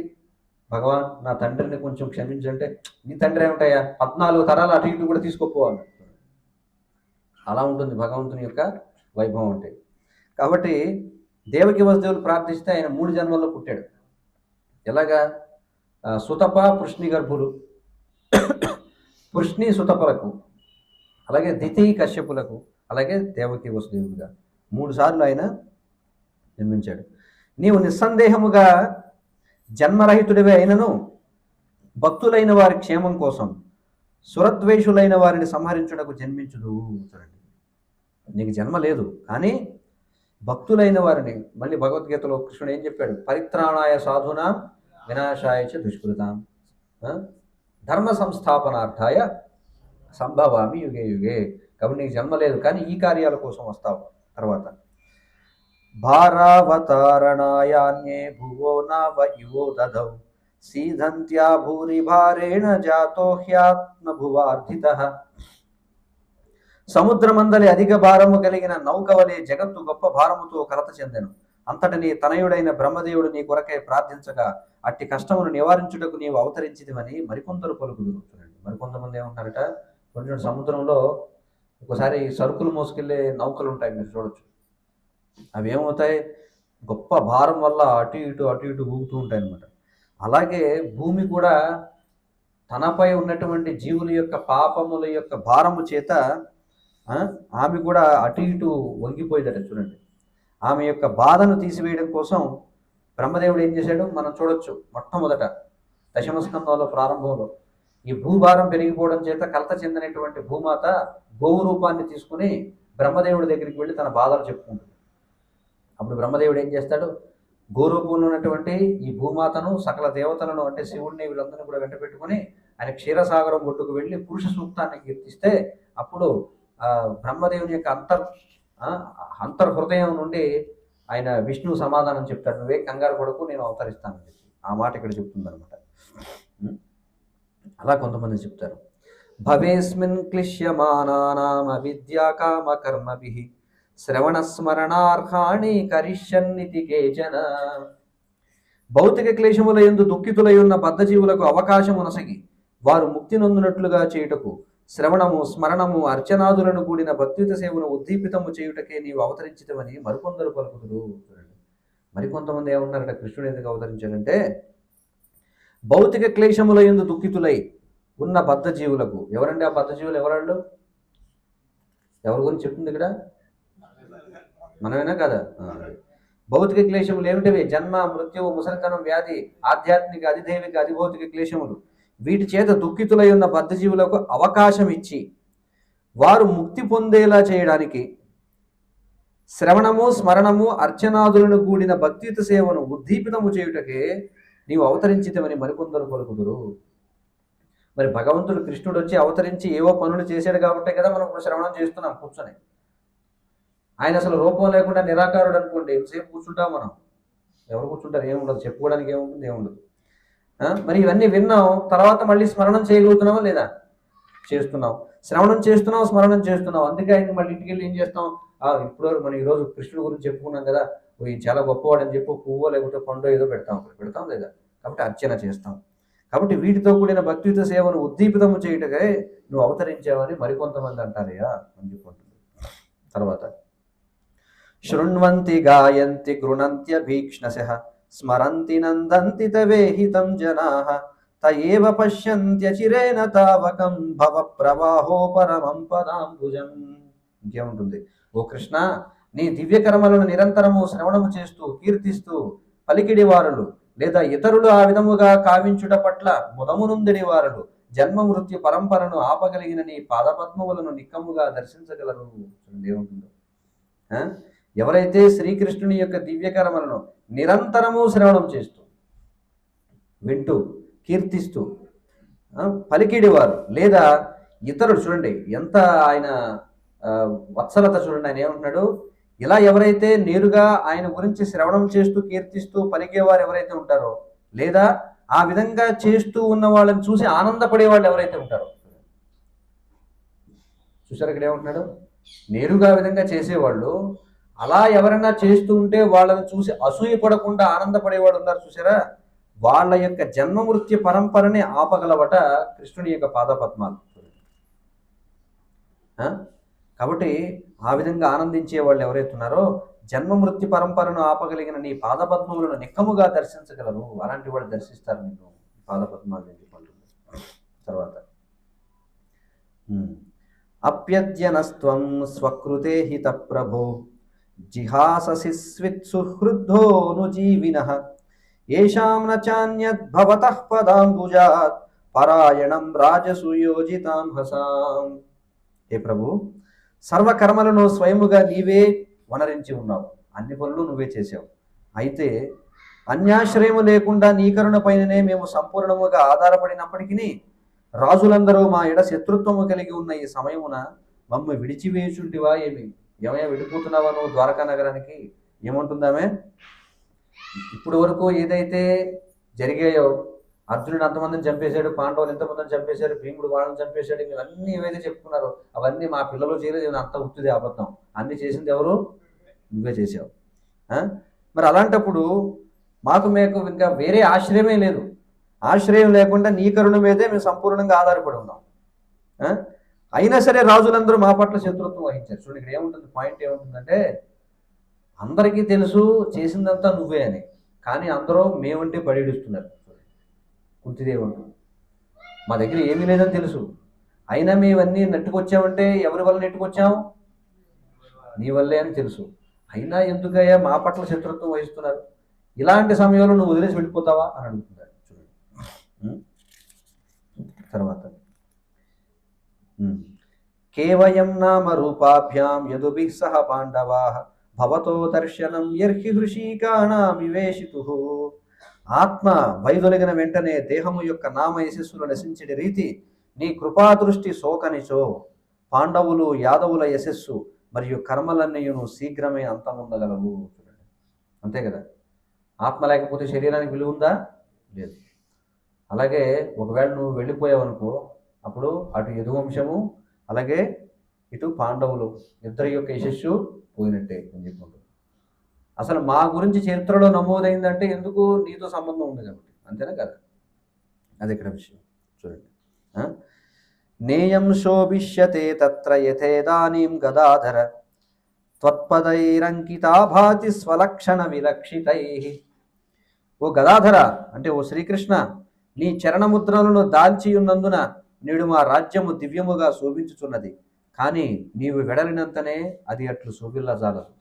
భగవాన్, నా తండ్రిని కొంచెం క్షమించంటే, నీ తండ్రి ఏమిటయ్యా, 14 తరాలు అటు ఇటు కూడా తీసుకోపోవాలి. అలా ఉంటుంది భగవంతుని యొక్క వైభవం అంటే. కాబట్టి దేవకి వసుదేవులు ప్రార్థిస్తే ఆయన 3 జన్మల్లో పుట్టాడు. ఎలాగా? సుతప పృష్ణి గర్భులు, పృష్ణి సుతపలకు, అలాగే దితి కశ్యపులకు, అలాగే దేవకి వసుదేవులుగా 3 సార్లు ఆయన జన్మించాడు. నీవు నిస్సందేహముగా జన్మరహితుడివే అయినను భక్తులైన వారి క్షేమం కోసం సురద్వేషులైన వారిని సంహరించుటకు జన్మించుదు. చూడండి, నీకు జన్మ లేదు, కానీ భక్తులైన వారిని, మళ్ళీ భగవద్గీతలో కృష్ణుడు ఏం చెప్పాడు? పరిత్రాణాయ సాధునాం వినాశాయ చ దుష్కృతాం ధర్మ సంస్థాపనార్థాయ సంభవామి యుగే యుగే. కాబట్టి నీకు జన్మ లేదు, కానీ ఈ కార్యాల కోసం వస్తావు. తర్వాత భారావతారణాయాన్యే భువో నావ ఇవో దదౌ సీధంత్యా భూరి భారేణ జాతో హ్యాత్మ భువార్ధితః. సముద్రమందలి అధిక భారము కలిగిన నౌకవలే జగత్తు గొప్ప భారముతో కలత చెందెను. అంతట నీ తనయుడైన బ్రహ్మదేవుడు నీ కొరకై ప్రార్థించగా అట్టి కష్టమును నివారించుటకు నీవు అవతరించిదివని మరికొందరు పలుకుదురు. చూడండి, మరికొంతమంది ఏమంటారట, కొంచెం సముద్రంలో ఒకసారి సరుకులు మోసుకెళ్లే నౌకలు ఉంటాయి, మీరు చూడొచ్చు. అవి ఏమవుతాయి? గొప్ప భారం వల్ల అటు ఇటు ఊగుతూ ఉంటాయి అన్నమాట. అలాగే భూమి కూడా తనపై ఉన్నటువంటి జీవుల యొక్క పాపముల యొక్క భారము చేత ఆమె కూడా అటు ఇటు వంగిపోయిందట. చూడండి, ఆమె యొక్క బాధను తీసివేయడం కోసం బ్రహ్మదేవుడు ఏం చేశాడు మనం చూడొచ్చు. మొట్టమొదట దశమస్కంధంలో ప్రారంభంలో ఈ భూభారం పెరిగిపోవడం చేత కలత చెందినటువంటి భూమాత గోవు రూపాన్ని తీసుకుని బ్రహ్మదేవుడి దగ్గరికి వెళ్ళి తన బాధలు చెప్పుకుంటుంది. అప్పుడు బ్రహ్మదేవుడు ఏం చేస్తాడు? గోరూపంలో ఉన్నటువంటి ఈ భూమాతను, సకల దేవతలను, అంటే శివుడిని, వీళ్ళందరినీ కూడా వెంట పెట్టుకుని ఆయన క్షీరసాగరం ఒడ్డుకు వెళ్ళి పురుష సూక్తాన్ని కీర్తిస్తే అప్పుడు బ్రహ్మదేవుని యొక్క అంతర్హృదయం నుండి ఆయన విష్ణువు సమాధానం చెప్తాడు, నువ్వే కంగారు పడకు, నేను అవతరిస్తానని చెప్పి. ఆ మాట ఇక్కడ చెప్తుందనమాట. అలా కొంతమంది చెప్తారు. భవేస్మిన్ క్లిశ్యమానానాం అవిద్యా కామ కర్మభిః శ్రవణస్మరణార్హాణి కరిష్యన్నితి కేచన. భౌతిక క్లేశముల యందు దుఃఖితులై ఉన్న బద్ధజీవులకు అవకాశమునసగి వారు ముక్తి నొందినట్లుగా చేయుటకు శ్రవణము, స్మరణము, అర్చనాదులను కూడిన భక్తియుత సేవను ఉద్దీపితము చేయుటకే నీవు అవతరించితమని మరికొందరు పలుకుదురు. చూడండి, మరికొంతమంది ఏమన్నారట, కృష్ణుడు ఎందుకు అవతరించాడంటే భౌతిక క్లేశముల యందు దుఃఖితులై ఉన్న బద్ధజీవులకు. ఎవరండి ఆ బద్ధజీవులు? ఎవరాళ్ళు? ఎవరి గురించి చెప్తుంది ఇక్కడ? మనమేనా కదా? భౌతిక క్లేశములు ఏమిటివి? జన్మ, మృత్యువు, ముసలితనం, వ్యాధి, ఆధ్యాత్మిక, అధిదైవిక, అధిభౌతిక క్లేశములు. వీటి చేత దుఃఖితులై ఉన్న బద్ధజీవులకు అవకాశం ఇచ్చి వారు ముక్తి పొందేలా చేయడానికి శ్రవణము, స్మరణము, అర్చనాదులను కూడిన భక్తియుత సేవను ఉద్దీపితము చేయుటకే నీవు అవతరించితమని మరికొందరు పలుకుదురు. మరి భగవంతుడు కృష్ణుడు వచ్చి అవతరించి ఏవో పనులు చేశాడు కాబట్టే కదా మనం ఇప్పుడు శ్రవణం చేస్తున్నాం కూర్చొని. ఆయన అసలు రూపం లేకుండా నిరాకారుడు అనుకోండి, ఎంతసేపు కూర్చుంటాం మనం? ఎవరు కూర్చుంటారు? ఏముండదు, చెప్పుకోవడానికి ఏముంటుంది? ఏముండదు. మరి ఇవన్నీ విన్నాం, తర్వాత మళ్ళీ స్మరణం చేయగలుగుతున్నావా లేదా? చేస్తున్నాం. శ్రవణం చేస్తున్నాం, స్మరణం చేస్తున్నాం. అందుకే ఆయన మళ్ళీ ఇంటికి వెళ్ళి ఏం చేస్తాం? ఇప్పుడు మనం ఈరోజు కృష్ణుడి గురించి చెప్పుకున్నాం కదా, చాలా గొప్పవాడు అని చెప్పి పువ్వు లేకపోతే పండు ఏదో పెడతాం లేదా? కాబట్టి అర్చన చేస్తాం. కాబట్టి వీటితో కూడిన భక్తియుత సేవను ఉద్దీపితము చేయుటకే నువ్వు అవతరించావని మరికొంతమంది అంటారయ్యా అని చెప్పుకుంటుంది. తర్వాత శృణ్వంతి గాయంతి గృణంత్యభీక్ష్ణశః స్మరంతి నందంతి తవేహితం జనాః తయేవ పశ్యంత్యచిరేణ తావకం భవ ప్రవాహో పరమం పదాంబుజం. ఇంకేముంటుంది? ఓ కృష్ణ, నీ దివ్యకర్మలను నిరంతరము శ్రవణము చేస్తూ కీర్తిస్తూ పలికిడి వారులు లేదా ఇతరులు ఆ విధముగా కావించుట పట్ల ముదమునుందిడి వారులు జన్మ మృత్యు పరంపరను ఆపగలిగిన నీ పాదపద్మములను నిక్కముగా దర్శించగలరు. ఏముంటుందో? ఎవరైతే శ్రీకృష్ణుని యొక్క దివ్యకర్మలను నిరంతరము శ్రవణం చేస్తూ వింటూ కీర్తిస్తూ పలికిడివారు లేదా ఇతరులు, చూడండి ఎంత ఆయన వత్సలత, చూడండి ఆయన ఏమంటున్నాడు, ఇలా ఎవరైతే నేరుగా ఆయన గురించి శ్రవణం చేస్తూ కీర్తిస్తూ పలికేవారు ఎవరైతే ఉంటారో, లేదా ఆ విధంగా చేస్తూ ఉన్న వాళ్ళని చూసి ఆనందపడే వాళ్ళు ఎవరైతే ఉంటారో, చూసారు ఇక్కడ ఏమంటున్నాడు, నేరుగా విధంగా చేసేవాళ్ళు అలా ఎవరైనా చేస్తూ ఉంటే వాళ్ళని చూసి అసూయ పడకుండా ఆనందపడేవాడు ఉన్నారు చూసారా, వాళ్ళ యొక్క జన్మ మృత్యు పరంపరని ఆపగలవట కృష్ణుని యొక్క పాదపద్మాలు. కాబట్టి ఆ విధంగా ఆనందించే వాళ్ళు ఎవరైతే ఉన్నారో జన్మ మృత్యు పరంపరను ఆపగలిగిన నీ పాదపద్మములను నిక్కముగా దర్శించగలరు. అలాంటి వాడు దర్శిస్తారు నేను పాదపద్మాలు అని చెప్పంటుంది. తర్వాత అప్యద్యనస్త్వం స్వకృతే హిత ప్రభో జిహాససి స్విత్సుహృద్ధోనుజీవినః ఏషాం న చాన్యద్భవతః పదాంబుజాత్ పరాయణం రాజసుయోజితాం హసాం. హే ప్రభు, సర్వకర్మలను స్వయముగా నీవే వనరించి ఉన్నావు, అన్ని పనులు నువ్వే చేసావు. అయితే అన్యాశ్రయము లేకుండా నీ కరుణపైననే మేము సంపూర్ణముగా ఆధారపడినప్పటికీ రాజులందరూ మా ఎడ శత్రుత్వము కలిగి ఉన్న ఈ సమయమున మమ్మ విడిచివేయుచుంటివా ఏమి? ఏమయ్యా విడిపోతున్నావా నువ్వు ద్వారకా నగరానికి? ఏమంటుందామే? ఇప్పుడు వరకు ఏదైతే జరిగాయో, అర్జునుడు అంతమందిని చంపేశాడు, పాండవులు ఎంతమందిని చంపేశాడు, భీముడు వాళ్ళని చంపేశాడు, ఇవన్నీ ఏవైతే చెప్పుకున్నారో అవన్నీ మా పిల్లలు చేయలేదు, అంత ఉత్తుది అబద్ధం, అన్నీ చేసింది ఎవరు? నువ్వే చేసావు. మరి అలాంటప్పుడు మీకు ఇంకా వేరే ఆశ్రయమే లేదు. ఆశ్రయం లేకుండా నీ కరుణ మీదే మేము సంపూర్ణంగా ఆధారపడి ఉన్నాం. అయినా సరే రాజులందరూ మా పట్ల శత్రుత్వం వహించారు. చూడండి ఇక్కడ ఏముంటుంది, పాయింట్ ఏముంటుందంటే, అందరికీ తెలుసు చేసిందంతా నువ్వే అని, కానీ అందరూ మేమంటే బడిస్తున్నారు. కుంతిదేవి ఉంటుంది, మా దగ్గర ఏమీ లేదని తెలుసు, అయినా మేమన్నీ నెట్టుకొచ్చామంటే ఎవరి వల్ల నెట్టుకొచ్చాం? నీ వల్లే అని తెలుసు, అయినా ఎందుకయ్యా మా పట్ల శత్రుత్వం వహిస్తున్నారు? ఇలాంటి సమయంలో నువ్వు వదిలేసి వెళ్ళిపోతావా అని అడుగుతున్నారు. చూడండి తర్వాత కేవయం నామ రూపాభ్యాం యదుభిః సహ పాండవాః భవతో దర్శనం యర్హి హృషీకాణామివేషితుః. ఆత్మ వైదొలిగిన వెంటనే దేహము యొక్క నామ యశస్సులు నశించే రీతి నీ కృపాదృష్టి సోకనిచో పాండవులు యాదవుల యశస్సు మరియు కర్మలన్నీయును శీఘ్రమే అంతముందగలవు. చూడండి, అంతే కదా, ఆత్మ లేకపోతే శరీరానికి విలువ ఉందా? లేదు. అలాగే ఒకవేళ నువ్వు వెళ్ళిపోయావు అనుకో, అప్పుడు అటు యదువంశము అలాగే ఇటు పాండవులు ఇద్దరి యొక్క యశస్సు పోయినట్టే అని చెప్పుకుంటారు. అసలు మా గురించి చరిత్రలో నమోదైందంటే ఎందుకు? నీతో సంబంధం ఉంది కాబట్టి, అంతేనా కదా? అది ఇక్కడ విషయం. చూడండి, నేయం శోభిష్యతే తత్ర యథేదానీం గదాధర త్వత్పదైరంకితా భాతి స్వలక్షణ విలక్షితై. ఓ గదాధర అంటే ఓ శ్రీకృష్ణ, నీ చరణముద్రలను దాల్చి ఉన్నందున నేడు మా రాజ్యము దివ్యముగా శోభించుచున్నది, కానీ నీవు వెడలినంతనే అది అట్లు శోభిల్లజాలదు.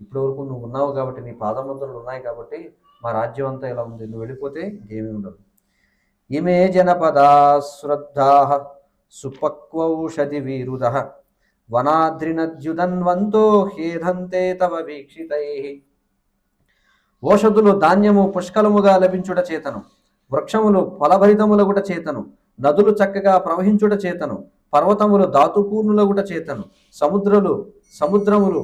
ఇప్పటి వరకు నువ్వు ఉన్నావు కాబట్టి, నీ పాదముద్రలు ఉన్నాయి కాబట్టి మా రాజ్యం అంతా ఇలా ఉంది, నువ్వు వెళ్ళిపోతే ఇంకేమీ ఉండదు. ఇమే జనపదా శ్రద్ధా సుపక్వౌషధి వీరుద వనాద్రినద్యుదన్వంతో హేధంతే తవ వీక్షితై. ఓషధులు ధాన్యము పుష్కలముగా లభించుట చేతను, వృక్షములు ఫలభరితములగుట చేతను, నదులు చక్కగా ప్రవహించుట చేతను, పర్వతములు ధాతుపూర్ణులగుట చేతను, సముద్రములు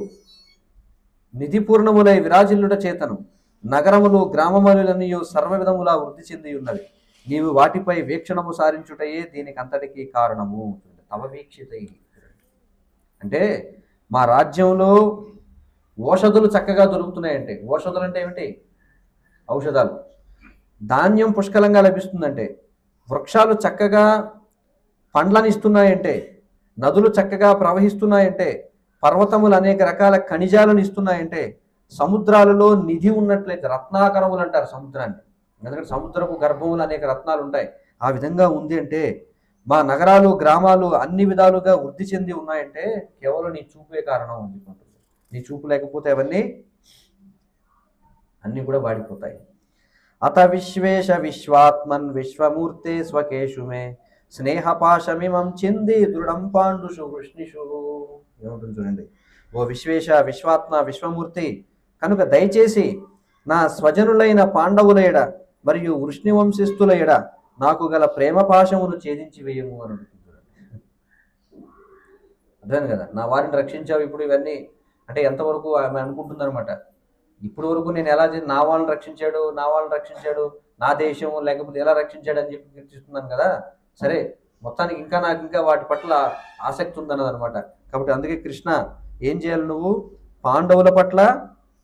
నిధిపూర్ణములై విరాజిల్లుట చేతను, నగరములు గ్రామములన్నీ సర్వవిధములా వృద్ధి చెంది ఉన్నవి. నీవు వాటిపై వీక్షణము సారించుటయే దీనికి అంతటికీ కారణము. తవ వీక్షితై అంటే మా రాజ్యంలో ఓషధులు చక్కగా దొరుకుతున్నాయంటే, ఓషధులు అంటే ఏమిటి? ఔషధాలు. ధాన్యం పుష్కలంగా లభిస్తుందంటే, వృక్షాలు చక్కగా పండ్లను ఇస్తున్నాయంటే, నదులు చక్కగా ప్రవహిస్తున్నాయంటే, పర్వతములు అనేక రకాల ఖనిజాలను ఇస్తున్నాయంటే, సముద్రాలలో నిధి ఉన్నట్లయితే, రత్నాకరములు అంటారు సముద్రాన్ని, ఎందుకంటే సముద్రపు గర్భములు అనేక రత్నాలు ఉంటాయి, ఆ విధంగా ఉంది అంటే, మా నగరాలు గ్రామాలు అన్ని విధాలుగా వృద్ధి చెంది ఉన్నాయంటే కేవలం నీ చూపే కారణం అనుకుంటుంది. నీ చూపు లేకపోతే అవన్నీ అన్నీ కూడా వాడిపోతాయి. అత విశ్వేశ విశ్వాత్మన్ విశ్వమూర్తే స్వకేశుమే స్నేహపాశమిమం చింది దృఢం పాండుషు వృష్ణిషు. ఏముంటుంది చూడండి, ఓ విశ్వేశ విశ్వాత్మ విశ్వమూర్తి కనుక దయచేసి నా స్వజనులైన పాండవుల ఎడ మరియు వృష్ణి వంశస్థుల ఎడ నాకు గల ప్రేమ పాశమును ఛేదించి వేయము అని అడుగుతున్నాడు. అర్థమైంది కదా, నా వారిని రక్షించావు. ఇప్పుడు ఇవన్నీ అంటే ఎంతవరకు ఆమె అనుకుంటుందన్నమాట, ఇప్పుడు వరకు నేను ఎలా నా వాళ్ళని రక్షించాడు, నా దేశం లేకపోతే ఎలా రక్షించాడు అని చెప్పి కీర్తిస్తున్నాను కదా, సరే మొత్తానికి నాకు ఇంకా వాటి పట్ల ఆసక్తి ఉందన్నది అనమాట. కాబట్టి అందుకే కృష్ణ ఏం చేయాలి, నువ్వు పాండవుల పట్ల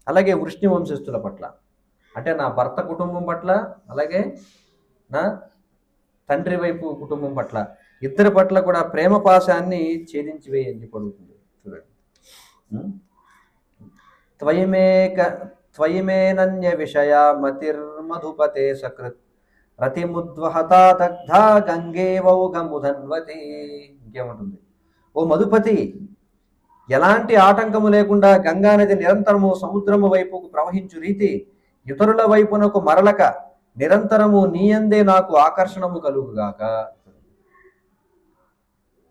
అలాగే వృష్ణి వంశస్థుల పట్ల, అంటే నా భర్త కుటుంబం పట్ల అలాగే నా తండ్రి వైపు కుటుంబం పట్ల, ఇద్దరి పట్ల కూడా ప్రేమ పాశాన్ని ఛేదించి వేయని చెప్పి అడుగుతుంది. చూడండి, త్వయిమేక త్వయిమేనన్య విషయ మతిర్మధుపతే సకృత్ రతిముద్వహతా దగ్ధా గంగేవౌగముధన్వతి. ఇంకేముంటుంది? ఓ మధుపతి, ఎలాంటి ఆటంకము లేకుండా గంగానది నిరంతరము సముద్రము వైపుకు ప్రవహించు రీతి ఇతరుల వైపునకు మరలక నిరంతరము నీయందే నాకు ఆకర్షణము కలుగుగాక.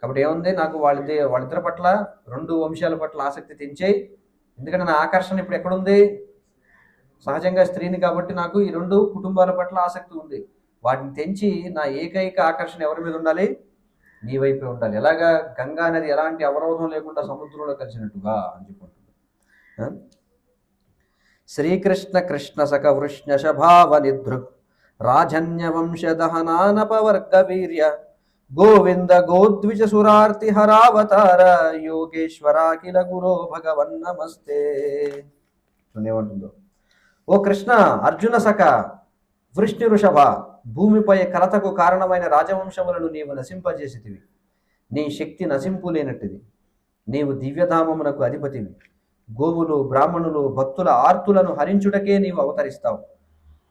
కాబట్టి ఏముంది? నాకు వాళ్ళిద్దరి పట్ల, రెండు వంశాల పట్ల ఆసక్తి తెంచేయి. ఎందుకంటే నా ఆకర్షణ ఇప్పుడు ఎక్కడుంది? సహజంగా స్త్రీని కాబట్టి నాకు ఈ రెండు కుటుంబాల పట్ల ఆసక్తి ఉంది. వాటిని తెంచి నా ఏకైక ఆకర్షణ ఎవరి మీద ఉండాలి? నీ వైపే ఉండాలి. ఎలాగా? గంగా నది ఎలాంటి అవరోధం లేకుండా సముద్రంలో కలిసినట్టుగా అని చెప్పుకుంటుంది. శ్రీకృష్ణ కృష్ణ సఖ వృష్ణ శభావ నిధృక్ రాజన్య వంశదహనానపవర్గ వీర్య గోవింద గోద్విజ సురార్తి హరావతార యోగేశ్వరాఖిల గురో భగవన్ నమస్తే. ఏమంటుందో? ఓ కృష్ణ, అర్జున సఖ, వృష్ణి వృషభ, భూమిపై కలతకు కారణమైన రాజవంశములను నీవు నశింపజేసితివి. నీ శక్తి నశింపు లేనట్టిది. నీవు దివ్యధామమునకు అధిపతివి. గోవులు, బ్రాహ్మణులు, భక్తుల ఆర్తులను హరించుటకే నీవు అవతరిస్తావు.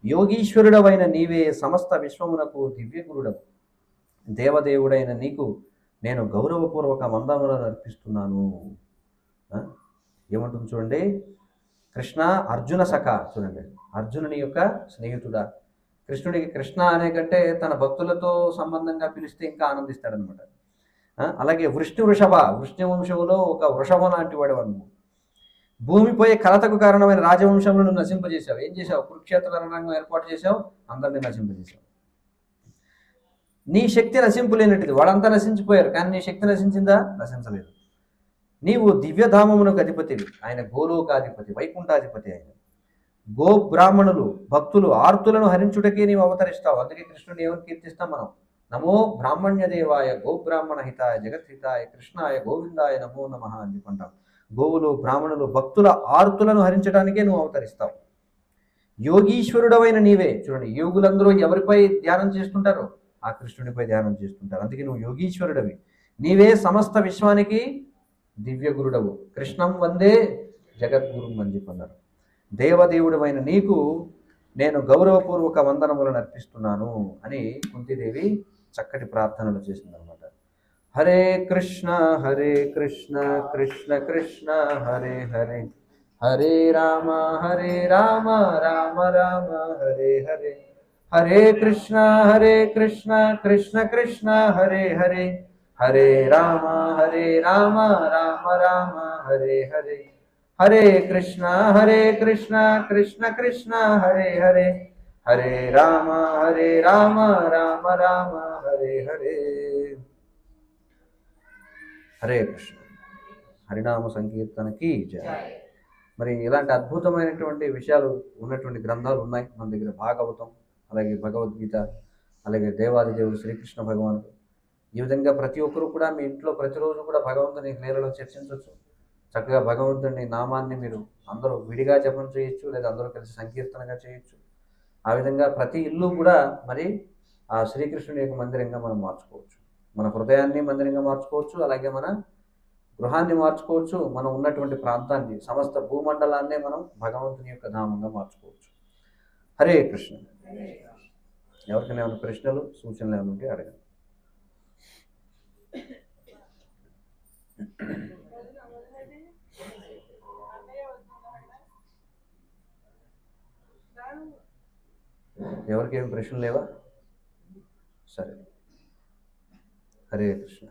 యోగీశ్వరుడవైన నీవే సమస్త విశ్వమునకు దివ్యగురుడవు. దేవదేవుడైన నీకు నేను గౌరవపూర్వక వందనములను అర్పిస్తున్నాను. ఏమంటుంది చూడండి? కృష్ణ అర్జున సఖ, చూడండి, అర్జునుని యొక్క స్నేహితుడా. కృష్ణుడికి కృష్ణ అనే కంటే తన భక్తులతో సంబంధంగా పిలిస్తే ఇంకా ఆనందిస్తాడనమాట. అలాగే వృష్ణి వృషభ, వృష్ణి వంశంలో ఒక వృషభం లాంటి వాడు నువ్వు. భూమిపై కలతకు కారణమైన రాజవంశములను నశింపజేశావు. ఏం చేశావు? కురుక్షేత్ర రణరంగం ఏర్పాటు చేశావు, అందరినీ నశింపజేశావు. నీ శక్తి నశింపు లేనట్టుది. వాళ్ళంతా నశించిపోయారు, కానీ నీ శక్తి నశించిందా? నశించలేదు. నీవు దివ్యధామమునకు అధిపతివి. ఆయన గోలోకాధిపతి, వైకుంఠాధిపతి. ఆయన గో బ్రాహ్మణులు, భక్తులు, ఆర్తులను హరించుటకే నీవు అవతరిస్తావు. అందుకే కృష్ణుని ఏమని కీర్తిస్తాం మనం? నమో బ్రాహ్మణ్య దేవాయ గోబ్రాహ్మణ హితాయ జగద్హితాయ కృష్ణాయ గోవిందాయ నమో నమః అని చెప్పుకుంటాం. గోవులు, బ్రాహ్మణులు, భక్తుల ఆర్తులను హరించడానికే నువ్వు అవతరిస్తావు. యోగీశ్వరుడవైన నీవే. చూడండి, యోగులందరూ ఎవరిపై ధ్యానం చేస్తుంటారో ఆ కృష్ణుడిపై ధ్యానం చేస్తుంటారు. అందుకే నువ్వు యోగీశ్వరుడవి. నీవే సమస్త విశ్వానికి దివ్యగురుడవు. కృష్ణం వందే జగద్గురుం అని చెప్పన్నారు. దేవదేవుడమైన నీకు నేను గౌరవపూర్వక వందనములను అర్పిస్తున్నాను అని కుంతీదేవి చక్కటి ప్రార్థనలు చేసిందనమాట. హరే కృష్ణ కృష్ణ కృష్ణ హరే హరే, హరే రామ రామ రామ హరే హరే, హరే కృష్ణ కృష్ణ కృష్ణ హరే హరే, హరే రామ రామ రామ హరే హరే, హరే కృష్ణ కృష్ణ కృష్ణ హరే హరే, హరే రామ రామ రామ హరే హరే. హరే కృష్ణ. హరినామ సంకీర్తనకి జయ. మరి ఇలాంటి అద్భుతమైనటువంటి విషయాలు ఉన్నటువంటి గ్రంథాలు ఉన్నాయి మన దగ్గర. భాగవతం, అలాగే భగవద్గీత, అలాగే దేవాది దేవుడు శ్రీకృష్ణ భగవానుడు. ఈ విధంగా ప్రతి ఒక్కరూ కూడా మీ ఇంట్లో ప్రతిరోజు కూడా భగవంతుని లీలలో చర్చించవచ్చు. చక్కగా భగవంతుని నామాన్ని మీరు అందరూ విడిగా జపం చేయొచ్చు, లేదా అందరూ కలిసి సంకీర్తనగా చేయొచ్చు. ఆ విధంగా ప్రతి ఇల్లు కూడా మరి ఆ శ్రీకృష్ణుని యొక్క మందిరంగా మనం మార్చుకోవచ్చు. మన హృదయాన్ని మందిరంగా మార్చుకోవచ్చు, అలాగే మన గృహాన్ని మార్చుకోవచ్చు, మనం ఉన్నటువంటి ప్రాంతాన్ని, సమస్త భూమండలాన్నే మనం భగవంతుని యొక్క ధామంగా మార్చుకోవచ్చు. హరే కృష్ణ. ఎవరికైనా ఏమైనా ప్రశ్నలు, సూచనలు ఏమైనా ఉంటే అడగండి. ఎవరికేం ప్రశ్నలు లేవా? సరే. హరే కృష్ణ.